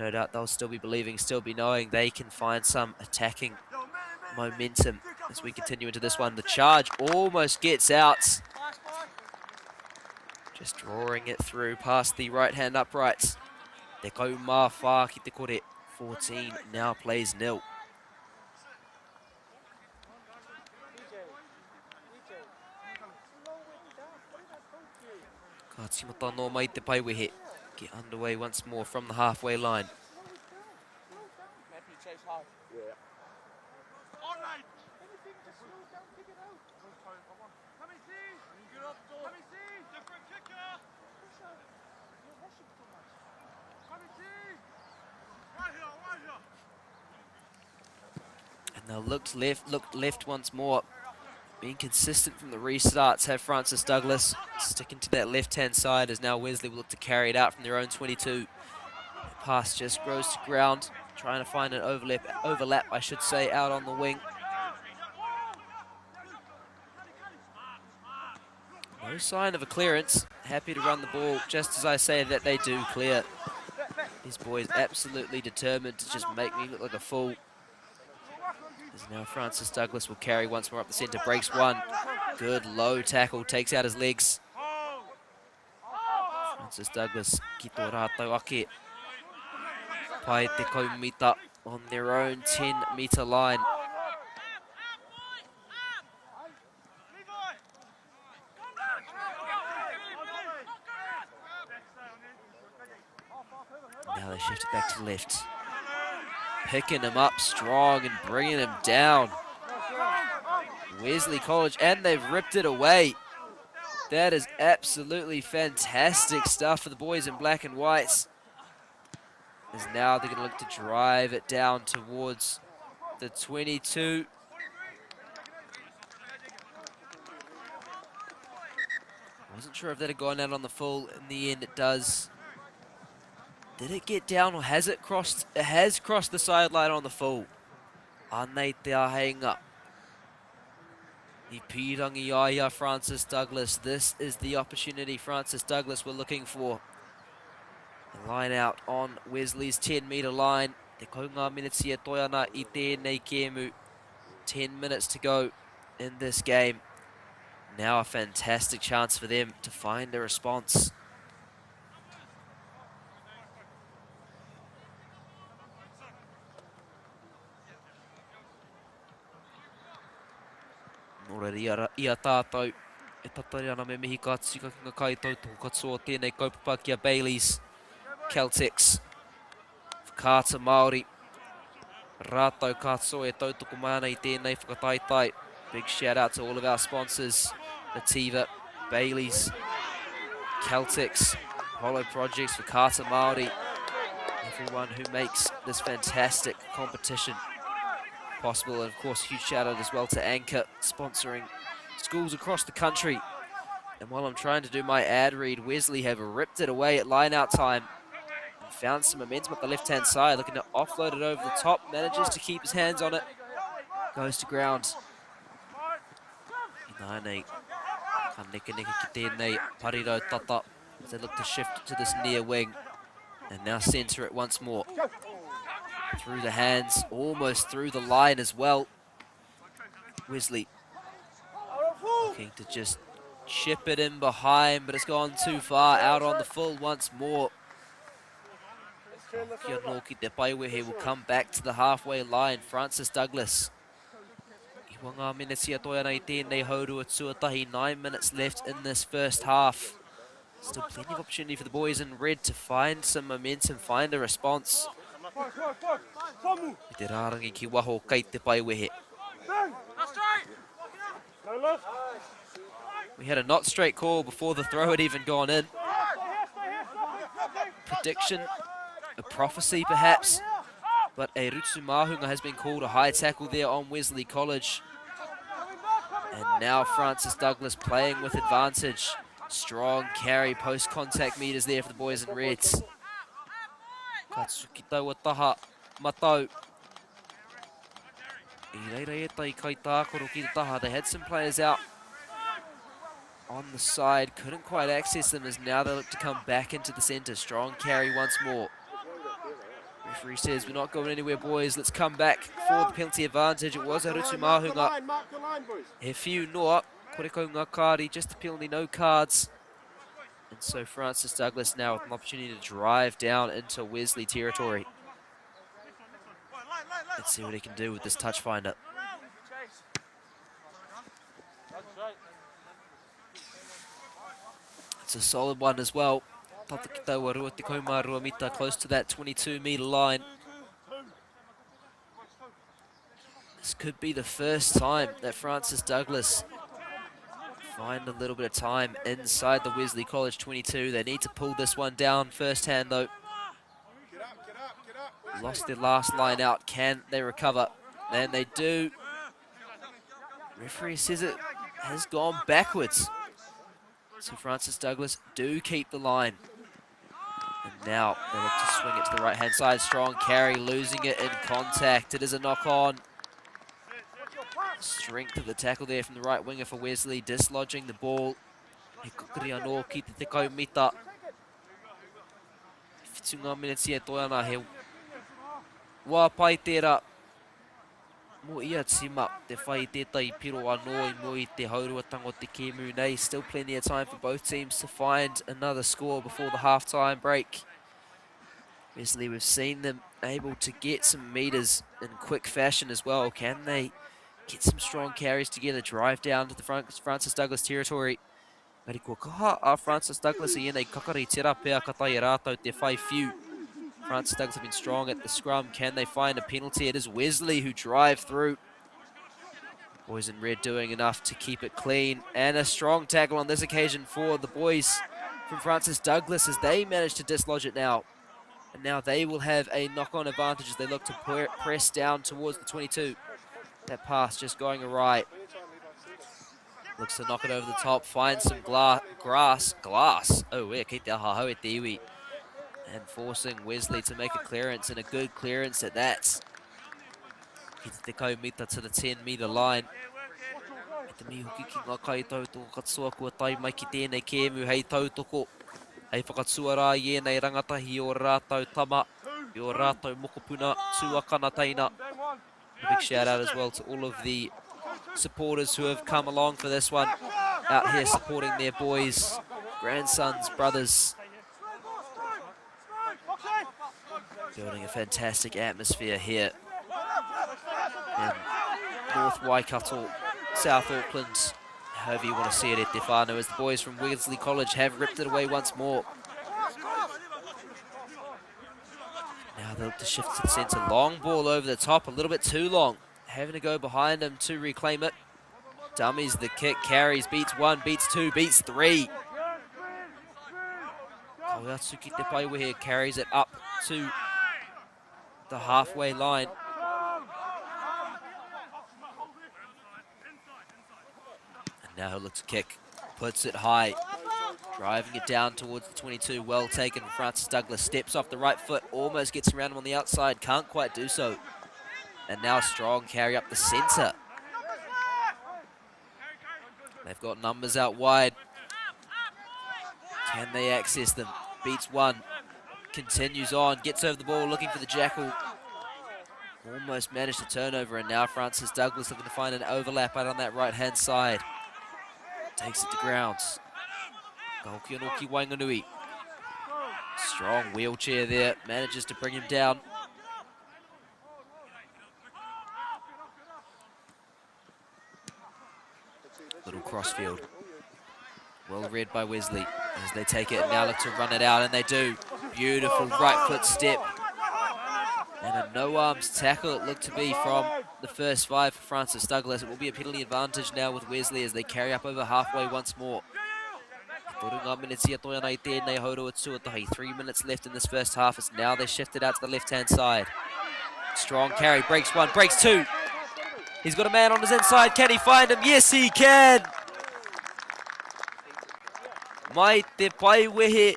No doubt they'll still be believing, still be knowing they can find some attacking momentum as we continue into this one. The charge almost gets out. Just drawing it through past the right-hand uprights. Te kaumā whā ki te kore. 14 now plays nil. Ka timata no mai te paiwehe. Get underway once more from the halfway line. And they'll looked left once more. Being consistent from the restarts have Francis Douglas. Sticking to that left-hand side as now Wesley will look to carry it out from their own 22. The pass just grows to ground. Trying to find an overlap, I should say, out on the wing. No sign of a clearance. Happy to run the ball just as I say that they do clear. These boys absolutely determined to just make me look like a fool. As now Francis Douglas will carry once more up the centre, breaks one. Good low tackle, takes out his legs. Francis Douglas, ki tō rātou ake. Pai te kaumita on their own 10-metre line. Now they shift it back to the left. Picking him up strong and bringing him down. Wesley College, and they've ripped it away. That is absolutely fantastic stuff for the boys in black and whites. As now they're going to look to drive it down towards the 22. Wasn't sure if that had gone out on the full. In the end, it does. Did it get down or has it crossed? It has crossed the sideline on the full. Anei te aheinga. I pirangi aia Francis Douglas. This is the opportunity Francis Douglas were looking for. The line out on Wesley's 10-metre line. Te kaunga minutes ia toiana I tēnei kēmu. 10 minutes to go in this game. Now a fantastic chance for them to find a response. Nōreri ia tātou, e tatari ana me mihi ka tika ki ngā kaitau tō katoa tēnei kaupapa kia Bailey's, Celtics, Whakata MāORI, rātou katoa e tautoko mai ana I tēnei whakataitai. Big shout out to all of our sponsors, Nativa, Bailey's, Celtics, Hollow Projects, Whakata MāORI, everyone who makes this fantastic competition possible. And of course, huge shout out as well to Anchor, sponsoring schools across the country. And while I'm trying to do my ad read, Wesley have ripped it away at line out time and found some momentum at the left-hand side, looking to offload it over the top, manages to keep his hands on it, goes to ground. Inainei, ka neke ki tēnei pariro tata as they look to shift to this near wing and now centre it once more. Through the hands, almost through the line as well. Wesley looking to just chip it in behind, but it's gone too far, out on the full once more. Kianoki te paiwehe will come back to the halfway line. Francis Douglas. I wanga minutes ia toia nei tēnei haurua tuatahi, 9 minutes left in this first half. Still plenty of opportunity for the boys in red to find some momentum, find a response. I te rārangi ki waho kei te pai wehe. We had a not straight call before the throw had even gone in. Prediction, a prophecy perhaps, but a Rutsumahunga has been called a high tackle there on Wesley College. And now Francis Douglas playing with advantage. Strong carry, post-contact meters there for the boys in reds. Katsuki taua taha, matau. They had some players out on the side, couldn't quite access them as now they look to come back into the centre. Strong carry once more. Referee says we're not going anywhere, boys. Let's come back for the penalty advantage. It was a Rutsumahunga. He whiu noa, koreko ngā kāri, just a penalty, no cards. And so Francis Douglas now with an opportunity to drive down into Wesley territory. Let's see what he can do with this touch finder. It's a solid one as well. Close to that 22-metre line. This could be the first time that Francis Douglas find a little bit of time inside the Wesley College 22. They need to pull this one down first hand though. Lost their last line out. Can they recover? And they do. Referee says it has gone backwards. So Francis Douglas do keep the line. And now they look to swing it to the right-hand side. Strong carry, losing it in contact. It is a knock-on. Strength of the tackle there from the right winger for Wesley, dislodging the ball. He kukuri anō ki te tekau mita. 7 minutes ia toi ana he wā pai tērā. Mo ia tima te whai tētai piro anō I mo I te hauruatango te kēmu nei. Still plenty of time for both teams to find another score before the half-time break. Wesley, we've seen them able to get some meters in quick fashion as well. Can they get some strong carries together, drive down to the Francis Douglas territory? Ngari kua kaha a Francis Douglas I enei kakari tera pēa katai rātou te whai whiu. Francis Douglas have been strong at the scrum. Can they find a penalty? It is Wesley who drive through. Boys in red doing enough to keep it clean. And a strong tackle on this occasion for the boys from Francis Douglas as they manage to dislodge it now. And now they will have a knock-on advantage as they look to press down towards the 22. That pass just going awry. Looks to knock it over the top, find some glass. Oh, where kei te aha hau e te iwi. And forcing Wesley to make a clearance, and a good clearance at that. Ki te tekau mita to the 10-metre line. E te mihi hoki ki ngā kai tautoko katsua kua tai mai ki tēnei kēmu hei tautoko. Hei whakatua rā I ēnei rangatahi o rātou tama, I o rātou mokopuna, tuakana teina. A big shout out as well to all of the supporters who have come along for this one, out here supporting their boys, grandsons, brothers. Building a fantastic atmosphere here in North Waikato, South Auckland, however you want to see it, Te Whānau, as the boys from Wesley College have ripped it away once more. Now they look to shift to the centre. Long ball over the top, a little bit too long. Having to go behind him to reclaim it. Dummies the kick, carries, beats 1, beats 2, beats 3. Koyatsuki Te Paiwehe carries it up to the halfway line. And now he'll look to kick, puts it high, driving it down towards the 22. Well taken from Francis Douglas, steps off the right foot, almost gets around him on the outside, can't quite do so. And now a strong carry up the centre. They've got numbers out wide. Can they access them? Beats 1. Continues on, gets over the ball, looking for the jackal. Almost managed to turn over, and now Francis Douglas looking to find an overlap out on that right-hand side. Takes it to grounds. Kahoki Whanganui. Strong wheelchair there, manages to bring him down. Little crossfield. Well read by Wesley as they take it and now look to run it out, and they do. Beautiful right foot step. And a no-arms tackle it looked to be from the first 5 for Francis Douglas. It will be a penalty advantage now with Wesley as they carry up over halfway once more. 3 minutes left in this first half as now they shifted out to the left-hand side. Strong carry, breaks 1, breaks 2. He's got a man on his inside. Can he find him? Yes, he can. Mai te pai wehe.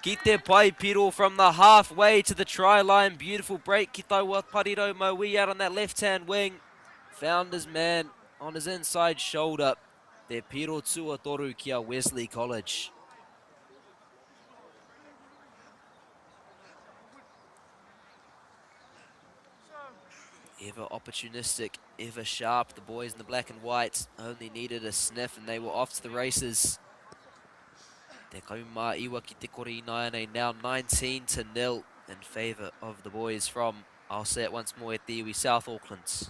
Ki te pai piro from the halfway to the try line. Beautiful break. Ki taua Pariro Maui out on that left-hand wing. Found his man on his inside shoulder. Te piro tua toru kia Wesley College. Ever opportunistic, ever sharp. The boys in the black and white only needed a sniff and they were off to the races. Te kauma iwa ki te kore inaene, now 19-0 in favour of the boys from, I'll say it once more, e te iwi South Auckland.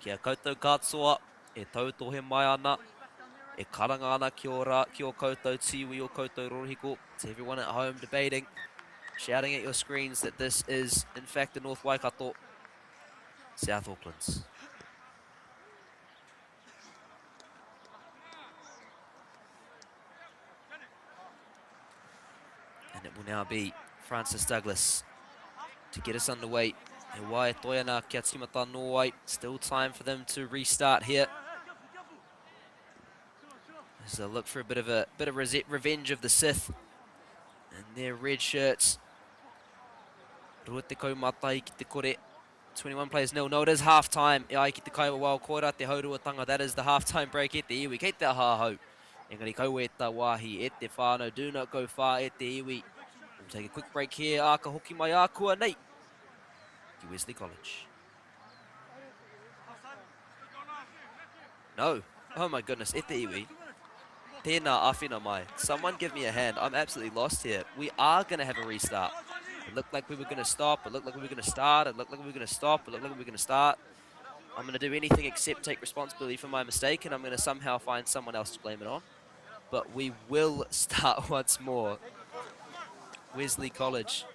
Kia koutou katoa, e tautohe mai ana, e karanga ana ki o koutou tiwi o koutou rorihiko. To everyone at home debating, shouting at your screens that this is in fact the North Waikato, South Auckland's. And it will now be Francis Douglas to get us underway. E wai toiana kia timata noai. Still time for them to restart here. As they look for a bit of revenge of the Sith and their red shirts. Rua te kaumatai ki te kore. 21 players nil. No, it is half-time. E ai ki te kaiwa wao koira te hauruatanga. That is the half-time break e te iwi. Kei te ahahau. Engari kau e ta wahi e te whānau. Do not go far e te iwi. We'll take a quick break here. Aka hoki mai ākua nei. Ki Wesley College. No. Oh my goodness. E te iwi. Tēnā awhina mai. Someone give me a hand. I'm absolutely lost here. We are going to have a restart. It looked like we were going to stop. It looked like we were going to start. It looked like we were going to stop. It looked like we were going to start. I'm going to do anything except take responsibility for my mistake, and I'm going to somehow find someone else to blame it on. But we will start once more. Wesley College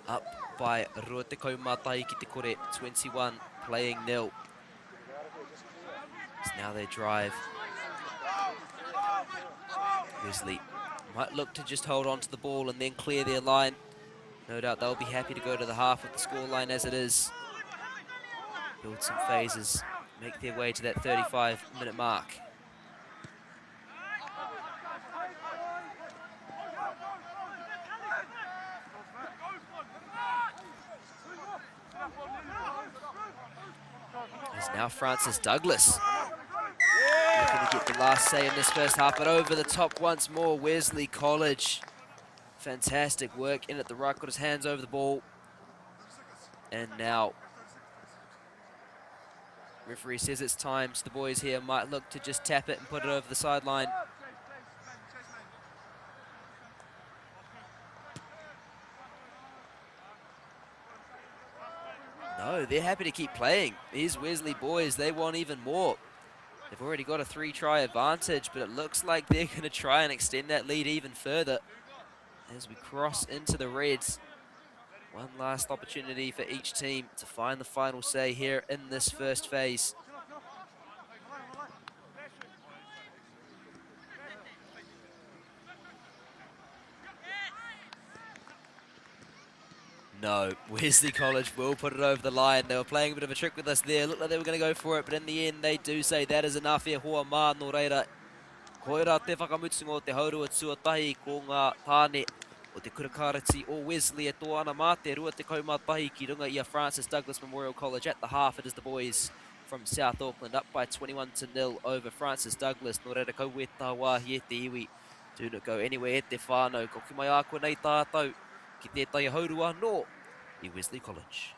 up by Rua te kaumatai ki te kore, 21 playing nil. So now they drive. Wesley might look to just hold on to the ball and then clear their line. No doubt they'll be happy to go to the half with the scoreline as it is. Build some phases, make their way to that 35-minute mark. There's now Francis Douglas. Looking to get the last say in this first half, but over the top once more, Wesley College. Fantastic work in at the right, got his hands over the ball. And now, referee says it's time, so the boys here might look to just tap it and put it over the sideline. No, they're happy to keep playing. These Wesley boys, they want even more. They've already got a 3-try advantage, but it looks like they're going to try and extend that lead even further as we cross into the Reds. One last opportunity for each team to find the final say here in this first phase. No, Wesley College will put it over the line. They were playing a bit of a trick with us there. Looked like they were going to go for it, but in the end they do say that is enough e hoa mā no reira. Koira te whakamutunga o te haurua tuatahi ko ngā tāne o te kurakarati o Wesley e tō ana mā te rua te kaumatahi ki runga ia Francis Douglas Memorial College. At the half, it is the boys from South Auckland up by 21-0 over Francis Douglas. No reira kau e tā wāhi e te iwi. Do not go anywhere e te whānau. Ko ki mai ākua nei tātou. Ki tētai haurua no i Wesley College.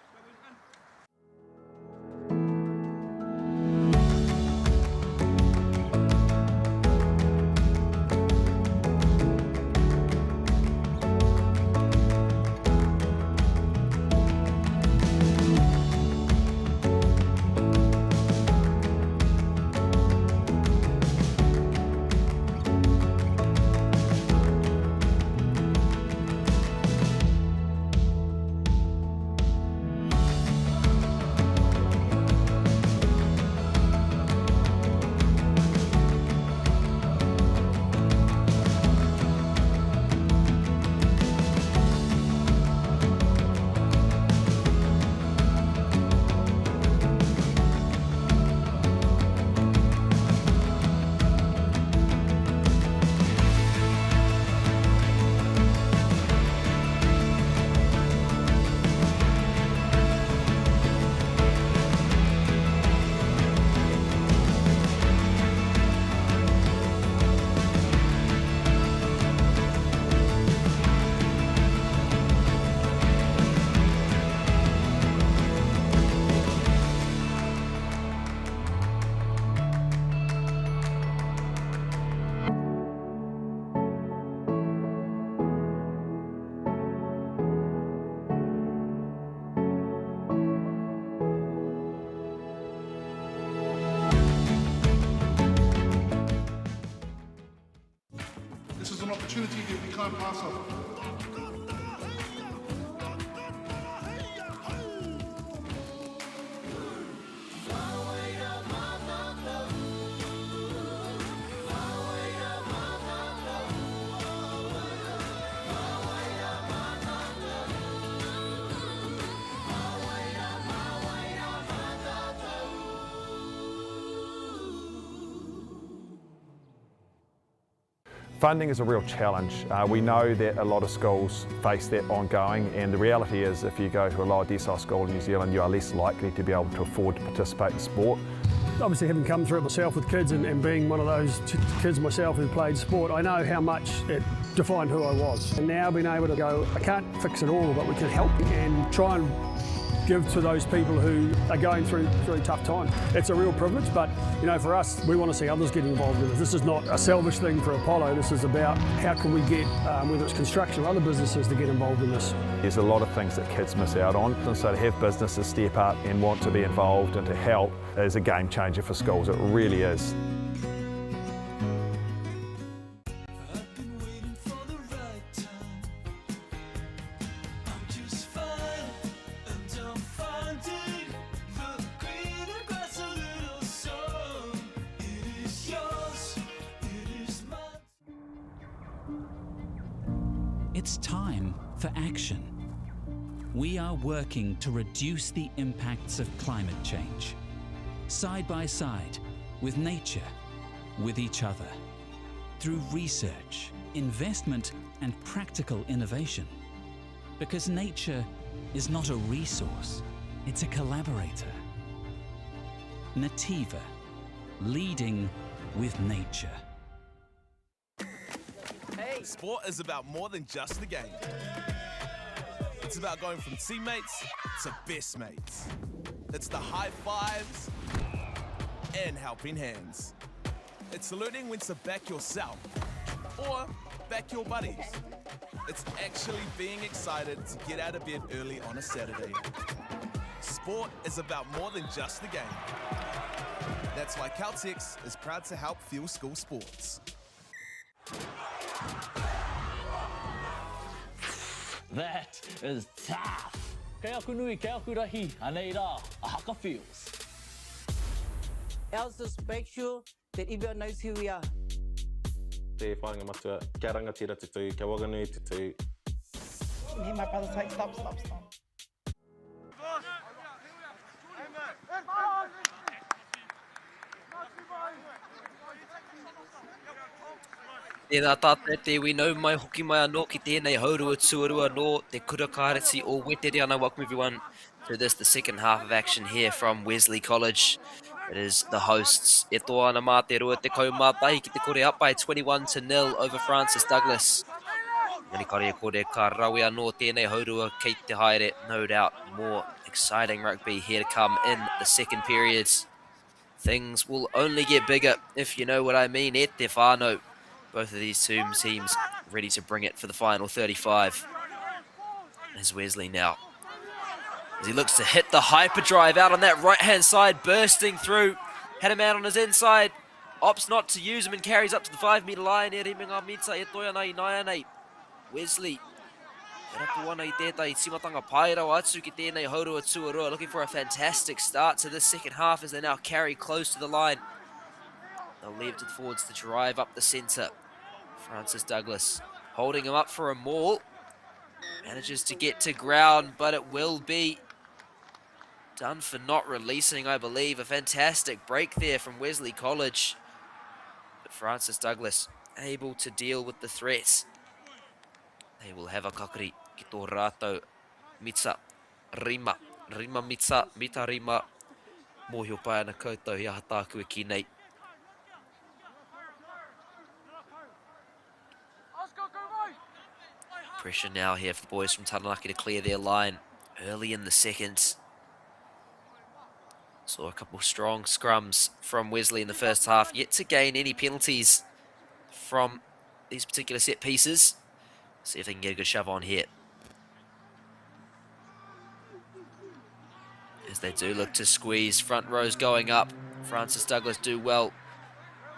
can't pass it. Funding is a real challenge. We know that a lot of schools face that ongoing, and the reality is if you go to a lower decile school in New Zealand, you are less likely to be able to afford to participate in sport. Obviously, having come through it myself with kids and being one of those kids myself who played sport, I know how much it defined who I was. And now being able to go, I can't fix it all, but we can help and try and give to those people who are going through really tough times. It's a real privilege, but you know, for us, we want to see others get involved in it. This is not a selfish thing for Apollo. This is about how can we get, whether it's construction or other businesses, to get involved in this. There's a lot of things that kids miss out on, and so to have businesses step up and want to be involved and to help is a game changer for schools. It really is. It's time for action. We are working to reduce the impacts of climate change, side by side with nature, with each other, through research, investment and practical innovation. Because nature is not a resource, it's a collaborator. Nativa, leading with nature. Sport is about more than just the game. It's about going from teammates to best mates. It's the high fives and helping hands. It's learning when to back yourself or back your buddies. It's actually being excited to get out of bed early on a Saturday. Sport is about more than just the game. That's why Caltex is proud to help fuel school sports. That is tough. Kei aku nui, kei aku rahi, anei rā, a haka feels. Ours is make sure that everyone knows who we are. Te whāinga matua, kia rangatira te tū, kia Whanganui te tū. And hear my brother say, stop. Tēnā tātai te winau mai hoki mai anō ki tēnei haurua tuarua nō te kura kāreti o wetere ana. Welcome everyone to this, the second half of action here from Wesley College. It is the hosts. E toa ana mā te rua te kaumātai ki te kore up by 21-0 over Francis Douglas. Ngani kare e kore ka rawe anō tēnei haurua kei te haere. No doubt more exciting rugby here to come in the second period. Things will only get bigger, if you know what I mean. E te whānau. Both of these two teams ready to bring it for the final 35. There's Wesley now, as he looks to hit the hyperdrive out on that right-hand side, bursting through. Had a man on his inside, opts not to use him and carries up to the 5-metre line. Wesley, looking for a fantastic start to this second half as they now carry close to the line. They'll leave it to the forwards to drive up the centre. Francis Douglas holding him up for a maul. Manages to get to ground, but it will be done for not releasing, I believe. A fantastic break there from Wesley College. But Francis Douglas able to deal with the threats. They will have a kakari ki tō rātou mitsa rima. Rima mitsa, mita rima. Mōhio pai ana koutou hi aha tāku e ki nei. Pressure now here for the boys from Taranaki to clear their line early in the second. Saw a couple strong scrums from Wesley in the first half, yet to gain any penalties from these particular set pieces. See if they can get a good shove on here. As they do look to squeeze, front rows going up. Francis Douglas do well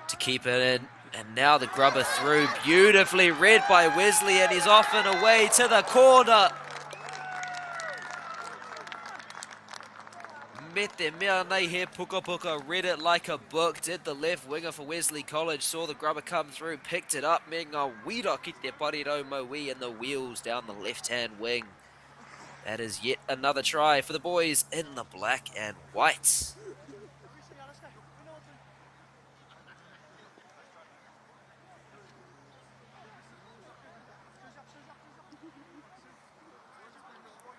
to keep it in And now the grubber through, beautifully read by Wesley, and he's off and away to the corner. Mete mea nei here, puka puka, read it like a book. Did the left winger for Wesley College, saw the grubber come through, picked it up. Me ngā wira ki te pariro maui, and the wheels down the left-hand wing. That is yet another try for the boys in the black and white.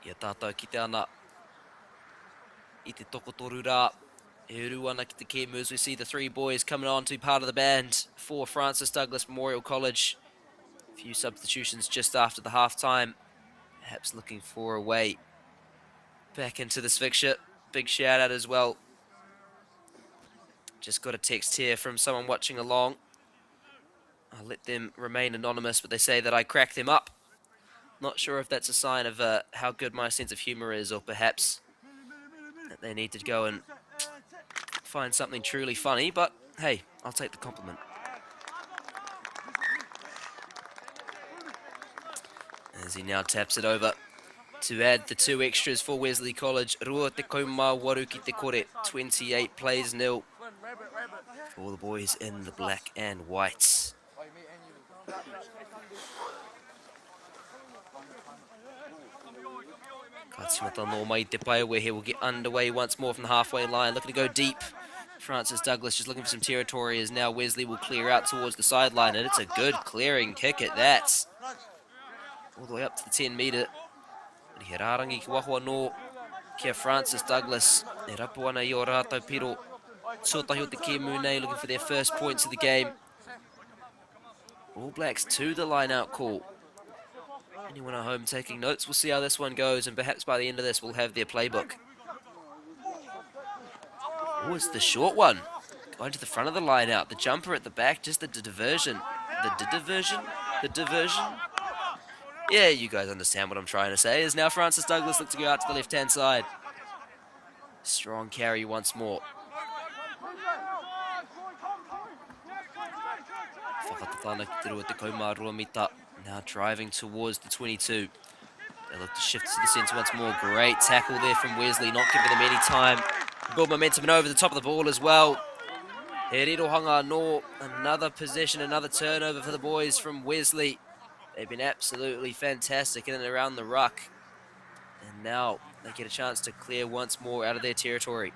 Ia tātou ki te ana I te tokotoru rā. E uru ana ki te kēmu as we see the three boys coming on to part of the band for Francis Douglas Memorial College. A few substitutions just after the half-time. Perhaps looking for a way back into this fixture. Big shout out as well. Just got a text here from someone watching along. I'll let them remain anonymous, but they say that I cracked them up. Not sure if that's a sign of how good my sense of humor is, or perhaps that they need to go and find something truly funny, but hey, I'll take the compliment. As he now taps it over to add the two extras for Wesley College. Rua te kaumā waru ki te kore, 28 plays 0 for the boys in the black and whites. Katimata no mai te pai, where he will get underway once more from the halfway line, looking to go deep. Francis Douglas just looking for some territory, as now Wesley will clear out towards the sideline, and it's a good clearing kick at that. All the way up to the 10 metre. He rārangi ki wahua no kia Francis Douglas. E rapu ana I o rātou piro. Tūtahi o te kēmu nei, looking for their first points of the game. All Blacks to the line-out call. Anyone at home taking notes? We'll see how this one goes, and perhaps by the end of this we'll have their playbook. Oh, it's the short one. Going to the front of the line-out. The jumper at the back, just the diversion. The diversion? The diversion? Yeah, you guys understand what I'm trying to say. As now Francis Douglas looks to go out to the left-hand side. Strong carry once more. Whakatatana ki te rua te kaumā rua mita. Now driving towards the 22. They look to shift to the centre once more. Great tackle there from Wesley, not giving them any time. Build momentum and over the top of the ball as well. He Rirohanga no, another possession, another turnover for the boys from Wesley. They've been absolutely fantastic in and around the ruck. And now they get a chance to clear once more out of their territory.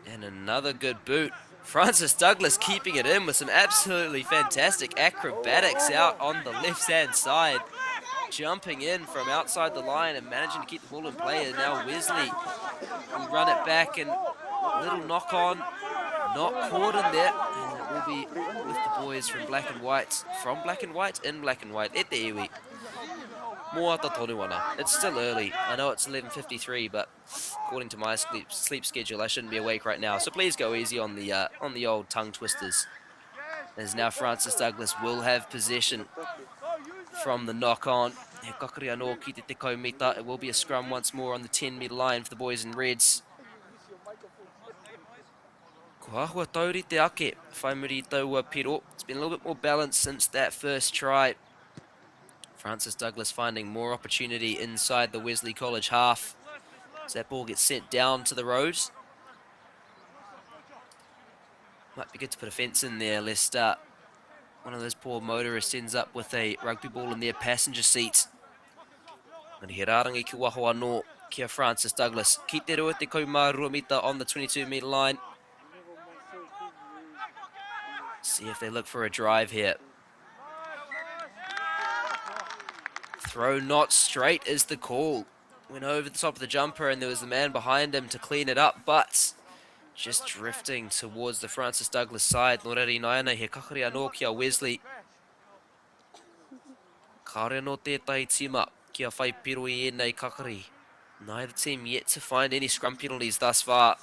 And another good boot. Francis Douglas keeping it in with some absolutely fantastic acrobatics out on the left-hand side. Jumping in from outside the line and managing to keep the ball in play. And now Wesley will run it back, and a little knock on, not caught in there. And it will be with the boys from black and white. From black and white, in black and white. E te iwi. Moata tonu ana. It's still early. I know it's 11:53, but according to my sleep schedule, I shouldn't be awake right now. So please go easy on the old tongue twisters. As now Francis Douglas will have possession from the knock-on. He kakari anō ki te tekau mita. It will be a scrum once more on the 10-metre line for the boys in reds. Ko ahua tauri te ake, whaimuri taua piro. It's been a little bit more balanced since that first try. Francis Douglas finding more opportunity inside the Wesley College half. As that ball gets sent down to the road. Might be good to put a fence in there, lest one of those poor motorists ends up with a rugby ball in their passenger seat. And he rārangi ki waho anō kia Francis Douglas. Ki te rua te kaumā rua mita on the 22-metre line. See if they look for a drive here. Throw not straight is the call. Went over the top of the jumper and there was the man behind him to clean it up, but just drifting towards the Francis Douglas side. Noreri naina he kakari anō kia Wesley. Kare no tētai tima kia whai piro I ēnei kakari. Neither team yet to find any scrum penalties thus far.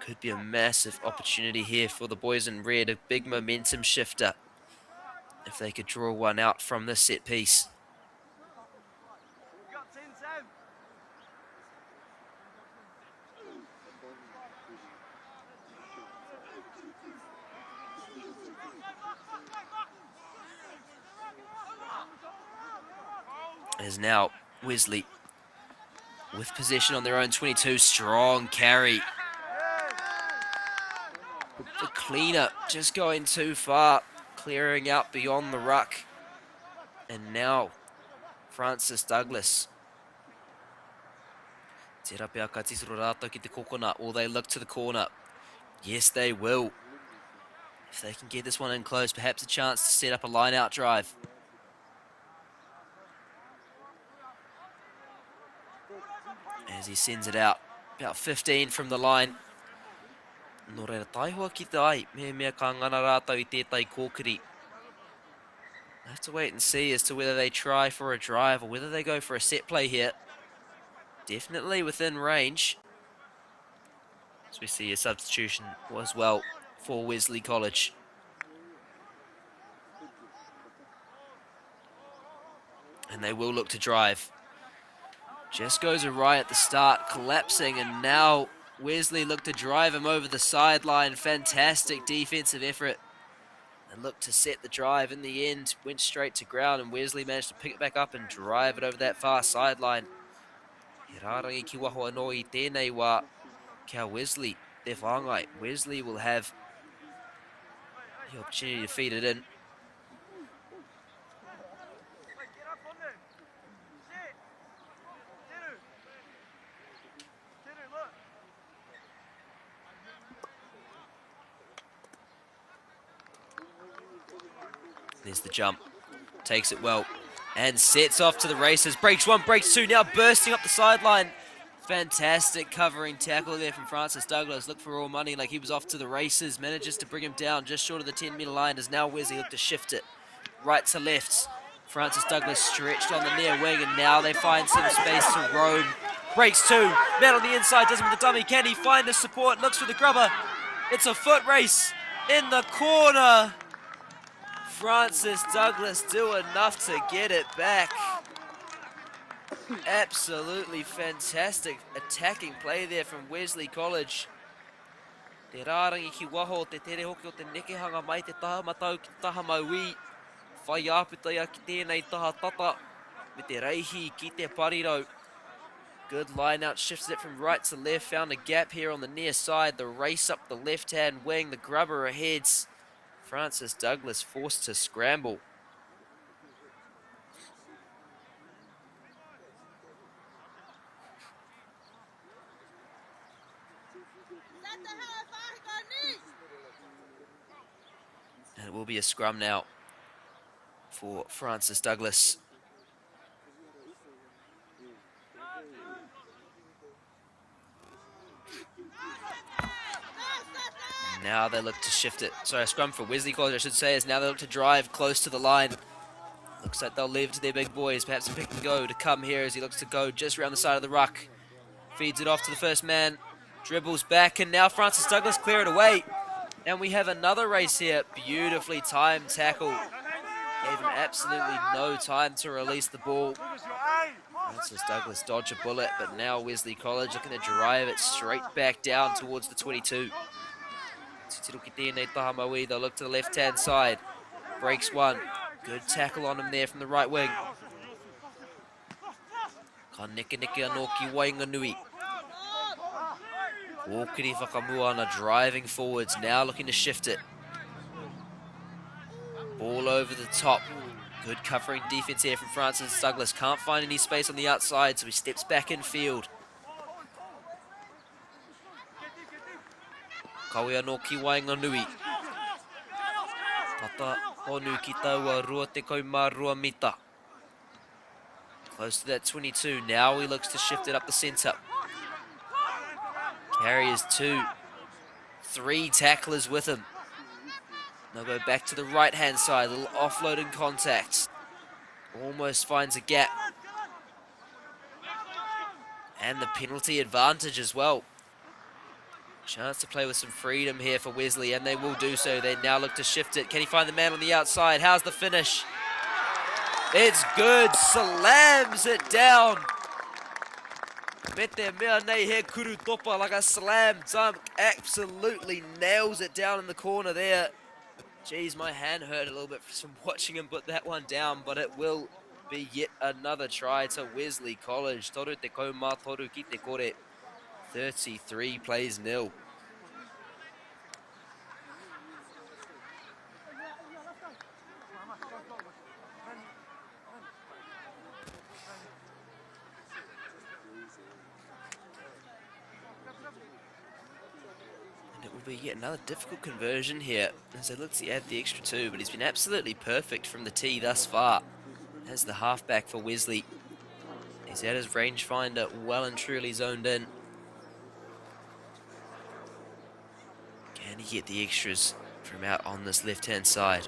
Could be a massive opportunity here for the boys in red, a big momentum shifter if they could draw one out from this set piece. As now Wesley with possession on their own 22. Strong carry. The cleanup just going too far, clearing out beyond the ruck. And now Francis Douglas. Will they look to the corner? Yes, they will. If they can get this one in close, perhaps a chance to set up a line-out drive. As he sends it out, about 15 from the line. I have to wait and see as to whether they try for a drive or whether they go for a set play here. Definitely within range. As we see a substitution as well for Wesley College. And they will look to drive. Just goes awry at the start, collapsing, and now Wesley look to drive him over the sideline. Fantastic defensive effort. And looked to set the drive. In the end, went straight to ground, and Wesley managed to pick it back up and drive it over that far sideline. Wesley, Wesley will have the opportunity to feed it in. There's the jump, takes it well, and sets off to the races. Breaks one, breaks two, now bursting up the sideline. Fantastic covering tackle there from Francis Douglas. Look for all money like he was off to the races. Manages to bring him down just short of the 10-metre line as now Wesley look to shift it right to left. Francis Douglas stretched on the near wing, and now they find some space to roam. Breaks two, man on the inside, does it with the dummy. Can he find the support? Looks for the grubber. It's a foot race in the corner. Francis Douglas do enough to get it back. Absolutely fantastic attacking play there from Wesley College. Te rārangi ki waho te tere hoki o te nekehanga mai te taha matau ki taha maui. Whai āputai ki tēnei taha tata me te reihi ki te pariro. Good line out, shifted it from right to left, found a gap here on the near side. The race up the left-hand wing, the grubber ahead. Francis Douglas forced to scramble. And it will be a scrum now for Francis Douglas. Now they look to shift it. Sorry, a scrum for Wesley College, I should say, is now they look to drive close to the line. Looks like they'll leave it to their big boys, perhaps a pick and go to come here as he looks to go just around the side of the ruck. Feeds it off to the first man, dribbles back, and now Francis Douglas clear it away. And we have another race here. Beautifully timed tackle. Gave him absolutely no time to release the ball. Francis Douglas dodged a bullet, but now Wesley College looking to drive it straight back down towards the 22. They'll look to the left-hand side. Breaks one. Good tackle on him there from the right wing. Ka neke anoki Whanganui. Okiri Whakamuana driving forwards, now looking to shift it. Ball over the top. Good covering defense here from Francis Douglas. Can't find any space on the outside, so he steps back in field. Kawea no ki Whanganui. Tata honu ki taua rua te kaumārua mita. Close to that 22. Now he looks to shift it up the centre. Carriers two. 3 tacklers with him. They'll go back to the right-hand side. A little offload in contact. Almost finds a gap. And the penalty advantage as well. Chance to play with some freedom here for Wesley, and they will do so. They now look to shift it. Can he find the man on the outside? How's the finish? It's good. Slams it down. Mete mea nei he kuru topa like a slam dunk. Absolutely nails it down in the corner there. Geez, my hand hurt a little bit from watching him put that one down, but it will be yet another try to Wesley College. Toru te kaumā, toru ki te kore. 33 plays nil. And it will be yet another difficult conversion here as they look to add the extra 2, but he's been absolutely perfect from the tee thus far as the halfback for Wesley. He's had his rangefinder well and truly zoned in. Can he get the extras from out on this left-hand side?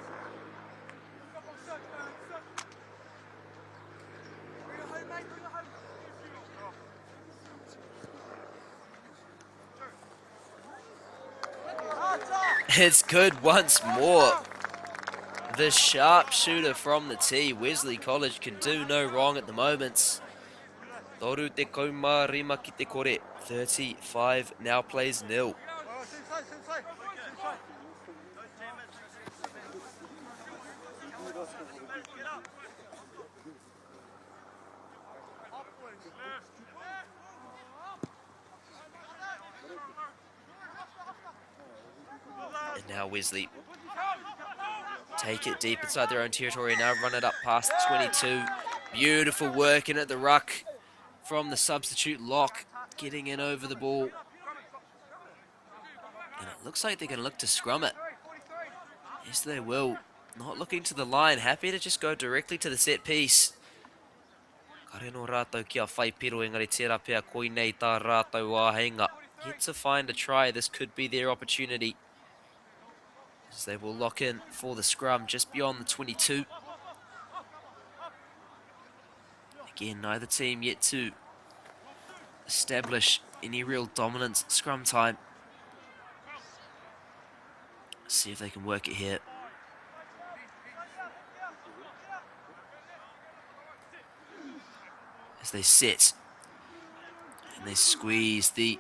It's good once more. The sharpshooter from the tee. Wesley College can do no wrong at the moment. Toru te kaumā, rima ki te kore. 35 now plays nil. And now Wesley take it deep inside their own territory and now run it up past 22. Beautiful work in at the ruck from the substitute lock, getting in over the ball. And it looks like they're going to look to scrum it. Yes, they will. Not looking to the line, happy to just go directly to the set piece. Kare no rātou kia whai piro engari tērā pia koinei tā rātou āhenga. Yet to find a try, this could be their opportunity. As they will lock in for the scrum just beyond the 22. Again, neither team yet to establish any real dominance scrum time. See if they can work it here. As they sit and they squeeze, the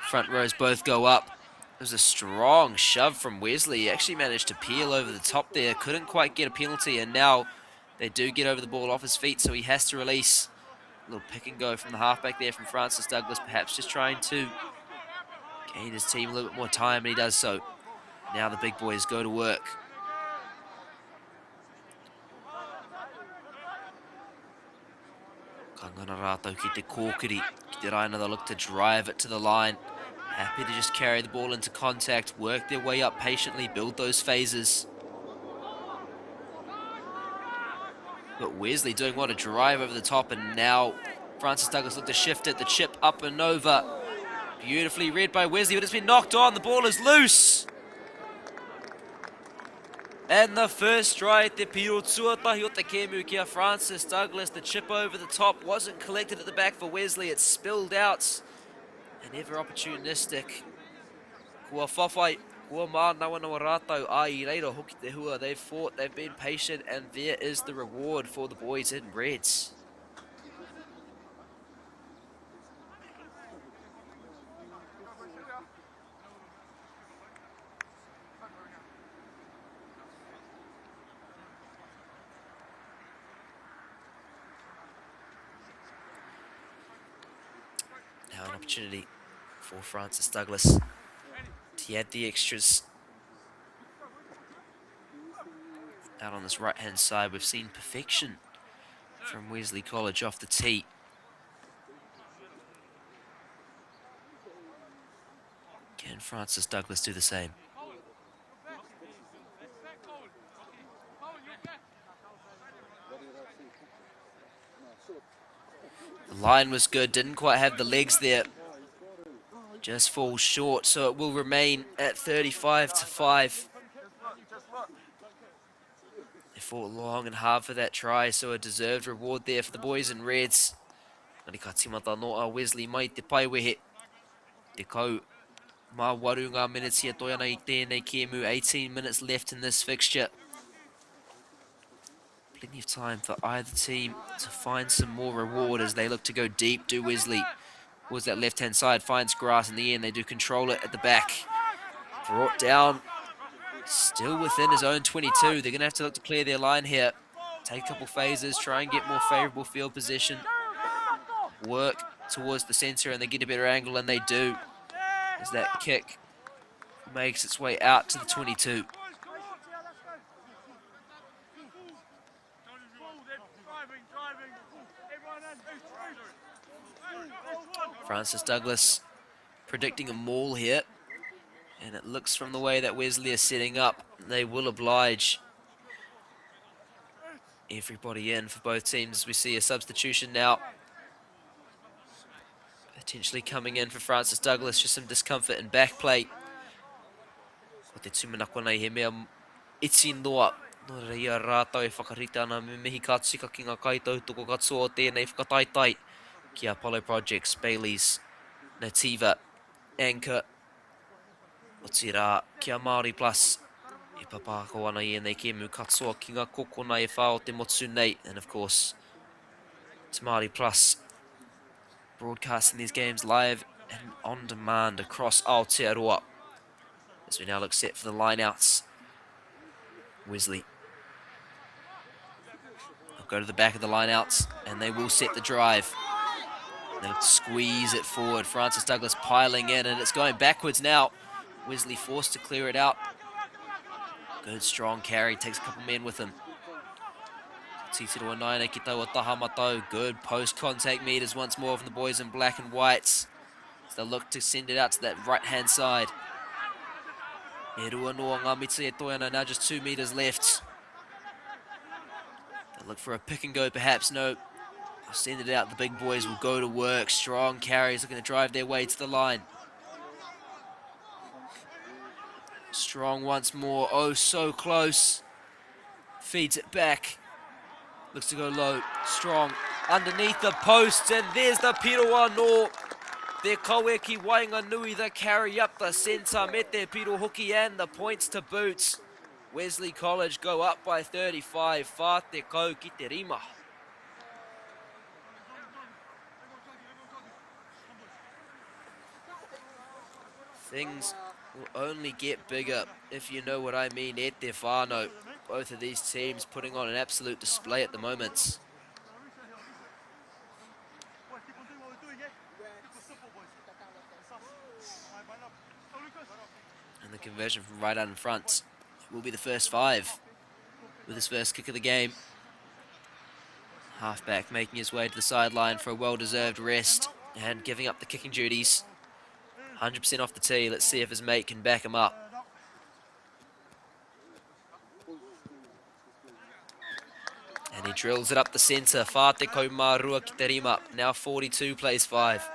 front rows both go up. It was a strong shove from Wesley. He actually managed to peel over the top there. Couldn't quite get a penalty, and now they do get over the ball off his feet, so he has to release. A little pick and go from the halfback there from Francis Douglas, perhaps just trying to gain his team a little bit more time, and he does so. Now the big boys go to work. Kangana rātou ki te kōkiri, ki te raina, they'll look to drive it to the line. Happy to just carry the ball into contact, work their way up patiently, build those phases. But Wesley doing what, a drive over the top, and now Francis Douglas look to shift it, the chip up and over. Beautifully read by Wesley, but it's been knocked on, the ball is loose. And the first try, te piro tuatahi o te kēmu kia Francis Douglas. The chip over the top wasn't collected at the back for Wesley, it spilled out. And ever opportunistic. Kua whawhai, kua mānawa no rātou ai reira hoki te hua. They've fought, they've been patient, and there is the reward for the boys in reds. Now an opportunity for Francis Douglas to add the extras. Out on this right-hand side, we've seen perfection from Wesley College off the tee. Can Francis Douglas do the same? The line was good, didn't quite have the legs there. Just falls short, so it will remain at 35-5. They fought long and hard for that try, so a deserved reward there for the boys in reds. Marikatimata noa Wesley mai te paiwehe. Te kau MΑORI ngā minutes here toi ana I tēnei kēmu. 18 minutes left in this fixture. Plenty of time for either team to find some more reward as they look to go deep. Do Wesley towards that left-hand side, finds grass in the end. They do control it at the back. Brought down, still within his own 22. They're going to have to look to clear their line here. take a couple phases, try and get more favourable field position, work towards the centre, and they get a better angle, and they do, as that kick makes its way out to the 22. Francis Douglas predicting a maul here, and it looks from the way that Wesley is setting up, they will oblige everybody in for both teams. We see a substitution now potentially coming in for Francis Douglas, just some discomfort in back plate. Ko te tūmanako nei he mea iti noa. Nō reira ia rātau e whakarita ana me mihi ka tika ki ngā kaitautoko katoa o tēnei whakataitai. Kia Apollo Projects, Bailey's, Nativa, Anchor, o tira kia Māori Plus. E papako ana I nei kemu katoa ki ngā kokona e whā o te motu nei. And of course, it's Māori Plus, broadcasting these games live and on demand across Aotearoa. As we now look set for the line-outs. Wesley. They'll go to the back of the line-outs, and they will set the drive. They'll squeeze it forward. Francis Douglas piling in, and it's going backwards now. Wesley forced to clear it out. Good strong carry, takes a couple men with him. Titiro Naina ki taua taha matau. Good post-contact meters once more from the boys in black and whites. So they'll look to send it out to that right-hand side. E rua noa ngā mita e toiana, now just 2 meters left. They'll look for a pick and go perhaps, no. They'll send it out, the big boys will go to work. Strong carries looking to drive their way to the line. Strong once more, oh so close. Feeds it back. Looks to go low, strong. Underneath the post, and there's the Piroa no. Te kawe ki Whanganui, the carry up the centre, me te piro hoki and the points to boot. Wesley College go up by 35, whā te kau ki te rima. Things will only get bigger, if you know what I mean, e te whānau. Both of these teams putting on an absolute display at the moment. And the conversion from right out in front will be the first 5 with his first kick of the game. Halfback making his way to the sideline for a well-deserved rest and giving up the kicking duties. 100% off the tee. Let's see if his mate can back him up. And he drills it up the centre. Whā te kau mārua ki te rima. Now 42 plays 5.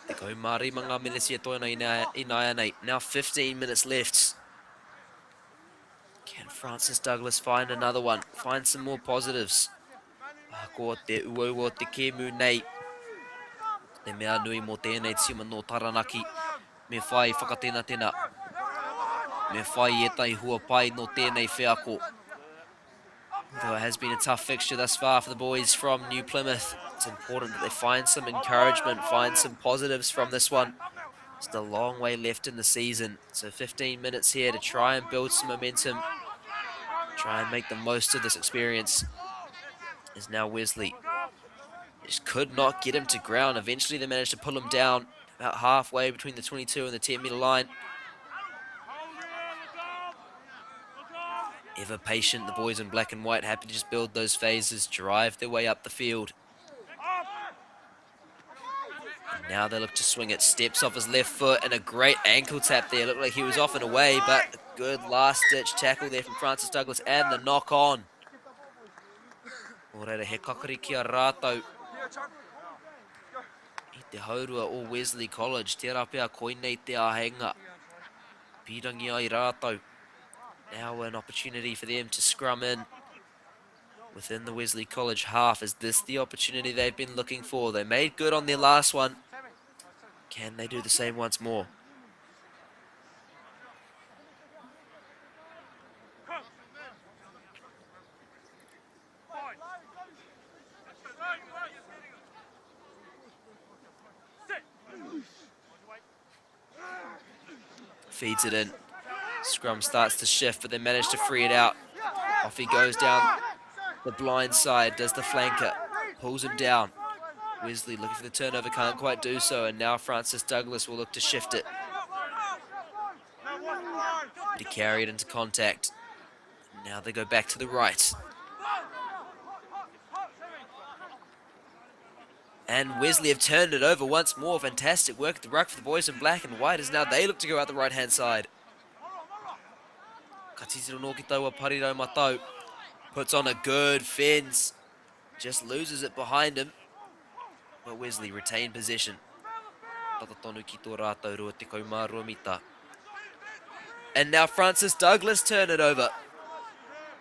Te kau mārima ngā minesi e toina I nai nei. Now 15 minutes left. Can Francis Douglas find another one? Find some more positives. Ko te uau o te kemu nei. Te MΑORI mō tēnei tima no Taranaki. Me whai whakatena tena. Me whai e tai hua pai no tēnei whiako. Though it has been a tough fixture thus far for the boys from New Plymouth, it's important that they find some encouragement, find some positives from this one. Just a long way left in the season. So 15 minutes here to try and build some momentum. Try and make the most of this experience. Is now Wesley. Just could not get him to ground. Eventually they managed to pull him down about halfway between the 22 and the 10-metre line. Ever patient, the boys in black and white, happy to just build those phases, drive their way up the field. And now they look to swing it. Steps off his left foot and a great ankle tap there. Looked like he was off and away, but a good last-ditch tackle there from Francis Douglas and the knock-on. Ōreira he kakari ki a rātau. I te haurua o Wesley College, tērā pia koinei te āhenga. Pirangi ai rātau. Now an opportunity for them to scrum in within the Wesley College half. Is this the opportunity they've been looking for? They made good on their last one. Can they do the same once more? Feeds it in. Scrum starts to shift, but they manage to free it out. Off he goes down the blind side, does the flanker. Pulls him down. Wesley looking for the turnover, can't quite do so, and now Francis Douglas will look to shift it. To carry it into contact. Now they go back to the right. And Wesley have turned it over once more. Fantastic work at the ruck for the boys in black and white, as now they look to go out the right-hand side. Katitiro Nokitawa Pariro Matau puts on a good fence. Just loses it behind him. But Wesley retained possession. And now Francis Douglas turn it over.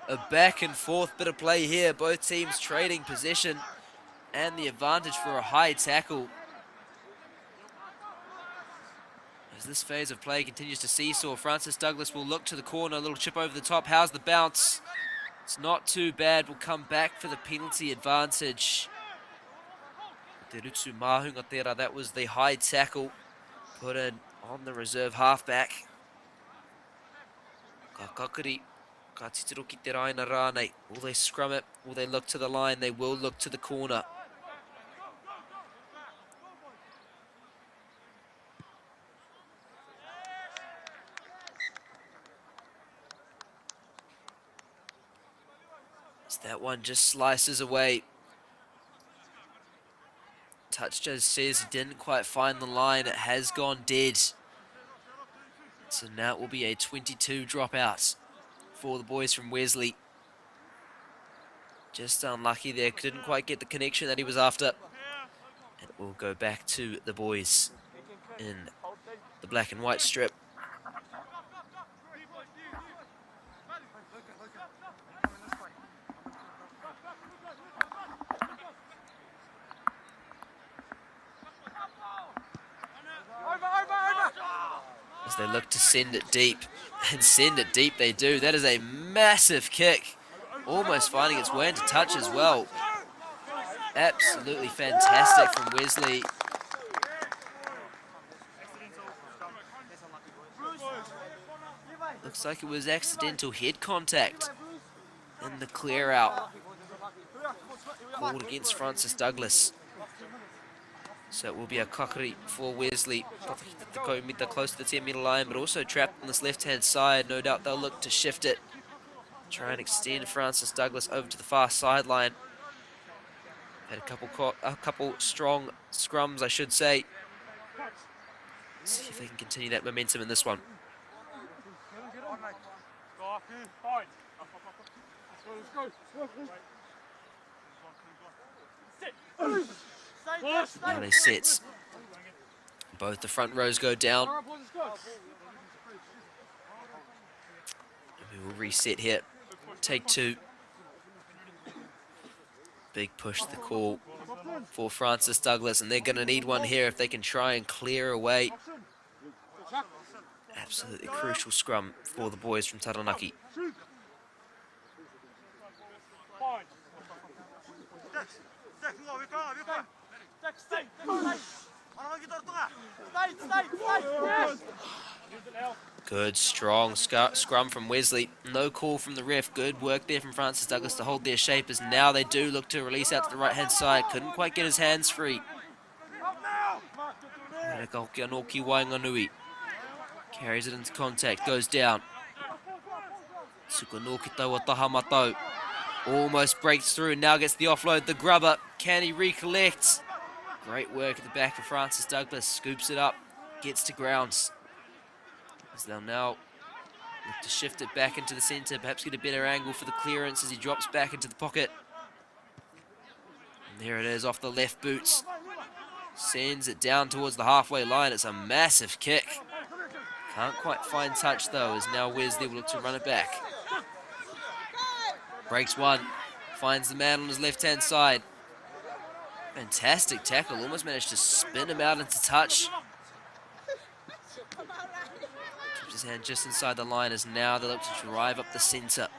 A back and forth bit of play here. Both teams trading possession and the advantage for a high tackle. As this phase of play continues to seesaw, Francis Douglas will look to the corner, a little chip over the top. How's the bounce? It's not too bad. We'll come back for the penalty advantage. That was the high tackle put in on the reserve halfback. Will they scrum it? Will they look to the line? They will look to the corner. As that one just slices away. Touch just says he didn't quite find the line. It has gone dead. So now it will be a 22 dropout for the boys from Wesley. Just unlucky there. Didn't quite get the connection that he was after. And it will go back to the boys in the black and white strip. As they look to send it deep, and send it deep they do. That is a massive kick, almost finding its way into touch as well. Absolutely fantastic from Wesley. Looks like it was accidental head contact in the clear out. Called against Francis Douglas. So it will be a kakari for Wesley. Close to the 10 metre line, but also trapped on this left-hand side. No doubt they'll look to shift it. Try and extend Francis Douglas over to the far sideline. Had a couple strong scrums, I should say. See if they can continue that momentum in this one. Now they sit. Both the front rows go down. We will reset here. Take two. Big push the call for Francis Douglas, and they're going to need one here if they can try and clear away. Absolutely crucial scrum for the boys from Taranaki. Good, strong scrum from Wesley. No call from the ref. Good work there from Francis Douglas to hold their shape, as now they do look to release out to the right-hand side. Couldn't quite get his hands free. Whanganui carries it into contact, goes down. Almost breaks through and now gets the offload. The grubber, can he recollect? Great work at the back of Francis Douglas. Scoops it up, gets to grounds. As they'll now look to shift it back into the centre, perhaps get a better angle for the clearance as he drops back into the pocket. And there it is, off the left boots. Sends it down towards the halfway line. It's a massive kick. Can't quite find touch though, as now Wesley will look to run it back. Breaks one, finds the man on his left-hand side. Fantastic tackle, almost managed to spin him out into touch. Keeps his hand just inside the line, as now they look to drive up the centre.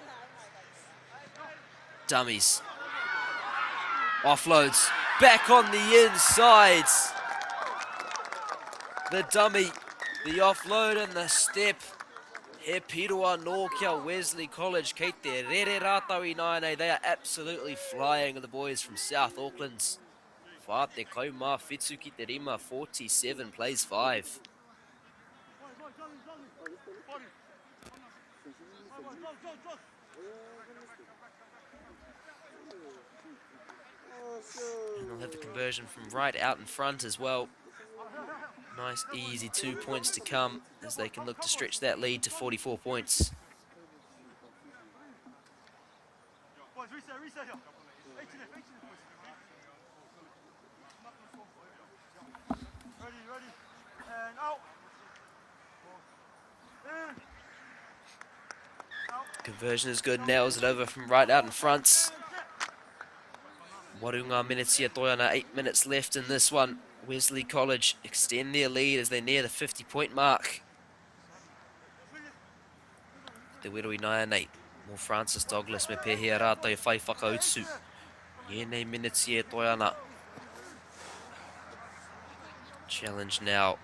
Dummies. Offloads, back on the inside. The dummy The offload and the step. He piroa no kia Wesley College. Kei te rere rātau I nāne. They are absolutely flying, the boys from South Auckland's. Whā te kaumā whitu ki te rima, 47 plays 5. And they'll have the conversion from right out in front as well. Nice, easy 2 points to come as they can look to stretch that lead to 44 points. Conversion is good, nails it over from right out in front. Warunga Menetia Toiana, 8 minutes left in this one. Wesley College extend their lead as they near the 50-point mark. Te Wiroi 9-8. Mo Francis Douglas me pehea rātai whai whakautsu. Ienei Menetia Toiana. Challenge now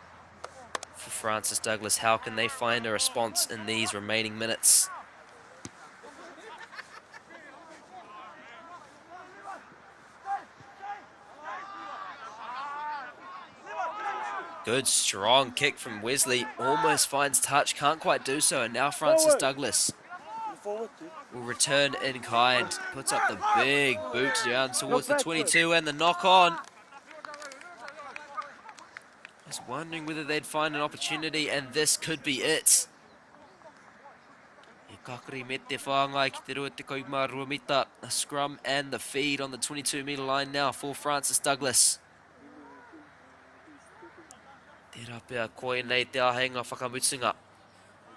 for Francis Douglas. How can they find a response in these remaining minutes? Good, strong kick from Wesley. Almost finds touch, can't quite do so. And now Francis Douglas will return in kind. Puts up the big boot down towards the 22 and the knock on. Just wondering whether they'd find an opportunity, and this could be it. A scrum and the feed on the 22-metre line now for Francis Douglas.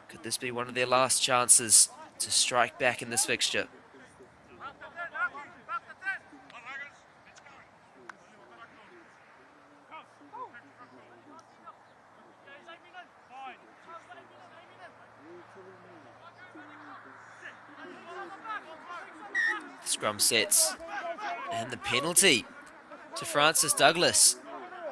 Could this be one of their last chances to strike back in this fixture? Scrum sets, and the penalty to Francis Douglas.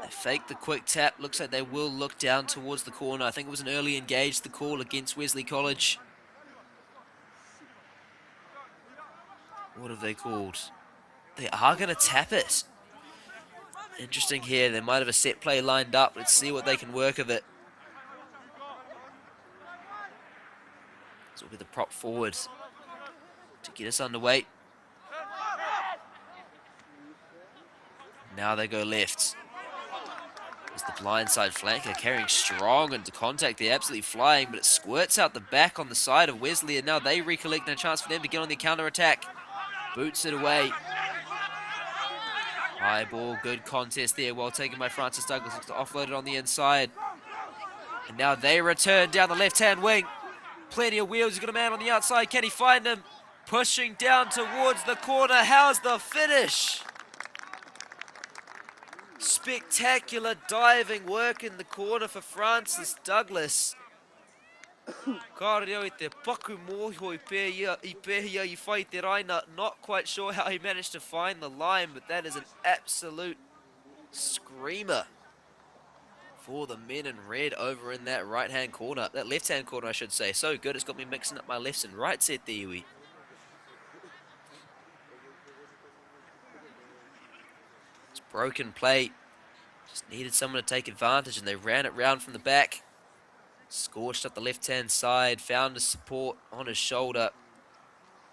They fake the quick tap. Looks like they will look down towards the corner. I think it was an early engage, the call against Wesley College. What have they called? They are going to tap it. Interesting here. They might have a set play lined up. Let's see what they can work of it. This will be the prop forward to get us underway. Now they go left. It's the blindside flanker carrying strong into contact. They're absolutely flying, but it squirts out the back on the side of Wesley, and now they recollect, and a chance for them to get on the counter-attack. Boots it away. High ball, good contest there, well taken by Francis Douglas. Looks to offload it on the inside. And now they return down the left-hand wing. Plenty of wheels, he's got a man on the outside. Can he find him? Pushing down towards the corner. How's the finish? Spectacular diving work in the corner for Francis Douglas. Not quite sure how he managed to find the line, but that is an absolute screamer for the men in red over in that right-hand corner. That left-hand corner, I should say. So good, it's got me mixing up my lefts and rights at the iwi. It's broken play. Just needed someone to take advantage, and they ran it round from the back. Scorched up the left-hand side, found a support on his shoulder.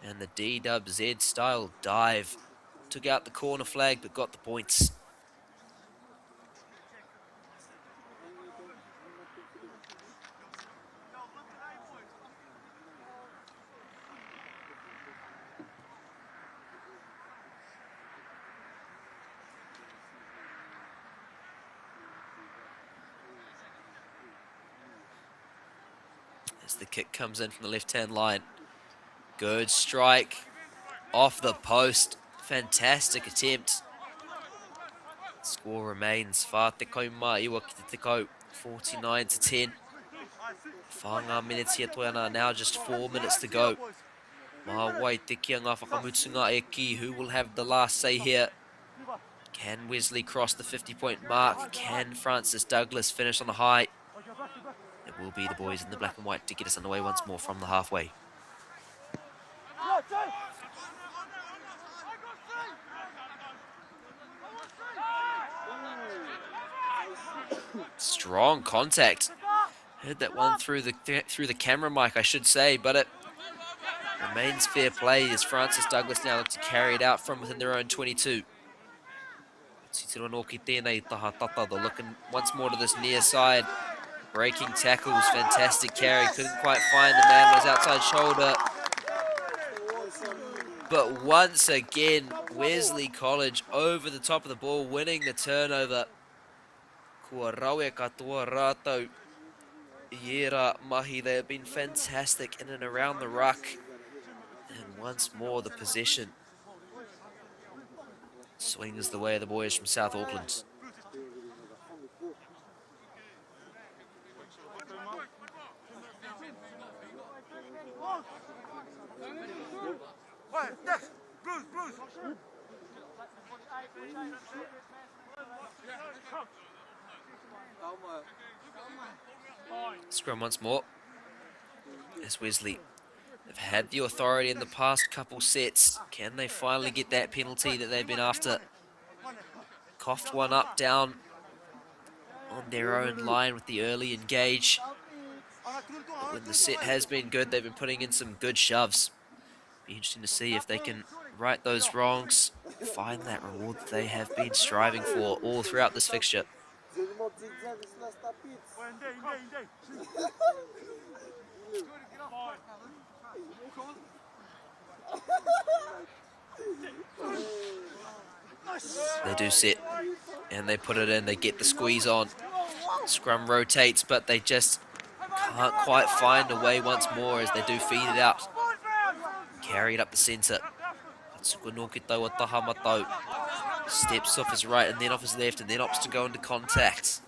And the DWZ style dive. Took out the corner flag, but got the points. As the kick comes in from the left-hand line. Good strike off the post. Fantastic attempt. Score remains 49-10. Whanga Menetia Toiana now just 4 minutes to go. Mawai te kianga whakamutunga e ki. Who will have the last say here? Can Wesley cross the 50-point mark? Can Francis Douglas finish on the high? it will be the boys in the black and white to get us underway once more from the halfway. Strong contact. Heard that one through the camera mic, I should say, but it remains fair play as Francis Douglas now look to carry it out from within their own 22. They're looking once more to this near side. Breaking tackles, fantastic carry. Couldn't quite find the man on his outside shoulder. But once again, Wesley College over the top of the ball, winning the turnover. Kua rawe katoa rātou iera mahi. They have been fantastic in and around the ruck. And once more, the possession swings the way of the boys from South Auckland. Scrum once more as Wesley have had the authority in the past couple sets. Can they finally get that penalty that they've been after? Coughed one up down on their own line with the early engage. But when the set has been good, they've been putting in some good shoves. Be interesting to see if they can right those wrongs, find that reward that they have been striving for all throughout this fixture. They do sit and they put it in, they get the squeeze on. Scrum rotates, but they just can't quite find a way once more as they do feed it out. Carry it up the centre. Steps off his right and then off his left and then opts to go into contact.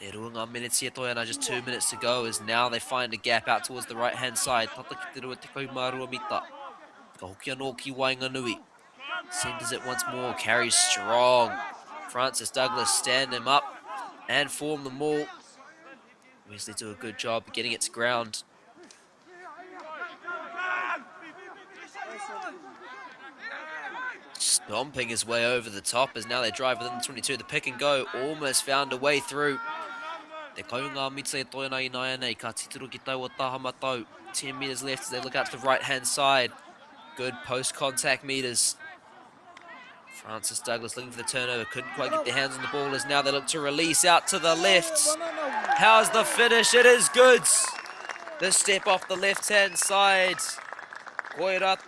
Just 2 minutes to go as now they find a gap out towards the right hand side. Whanganui centres it once more, carries strong. Francis Douglas stand him up and form the maul. Wesley do a good job of getting it to ground. Stomping his way over the top as now they drive within the 22. The pick and go almost found a way through. 10 metres left as they look out to the right hand side. Good post contact meters. Francis Douglas looking for the turnover, couldn't quite get their hands on the ball as now they look to release out to the left. How's the finish? It is good. The step off the left hand side. That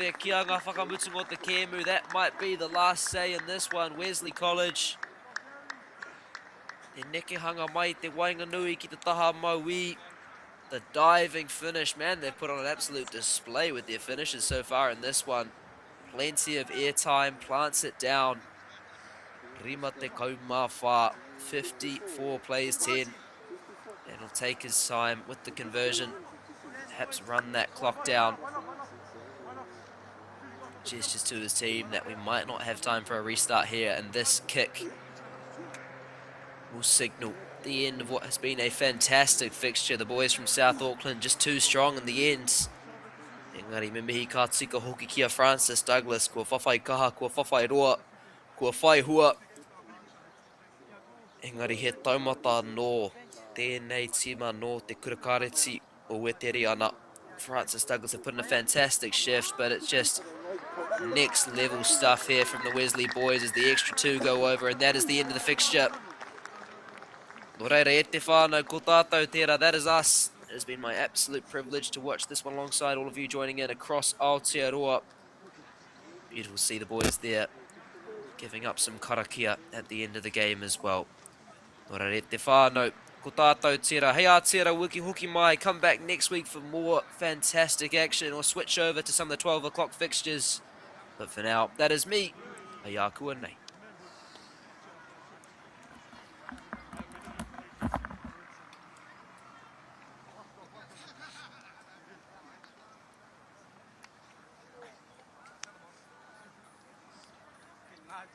might be the last say in this one. Wesley College. The diving finish, man, they've put on an absolute display with their finishes so far in this one. Plenty of airtime, plants it down. 54 plays 10. And he'll take his time with the conversion. Perhaps run that clock down. Gestures to his team that we might not have time for a restart here, and this kick will signal the end of what has been a fantastic fixture. The boys from South Auckland just too strong in the end. Engari mimihi ka tika hoki kia Francis Douglas, kua whawhai kaha, kua whawhai roa, kua whai hua. Engari he taumata no tēnei tima no te kurakareti o weteri ana. Francis Douglas have put in a fantastic shift, but it's just next level stuff here from the Wesley boys as the extra 2 go over, and that is the end of the fixture. That is us. It has been my absolute privilege to watch this one alongside all of you joining in across Aotearoa. Beautiful to see the boys there giving up some karakia at the end of the game as well. Hey Aotearoa, wiki huki mai. Come back next week for more fantastic action or switch over to some of the 12 o'clock fixtures. But for now, that is me, Ayaku and Nei. Not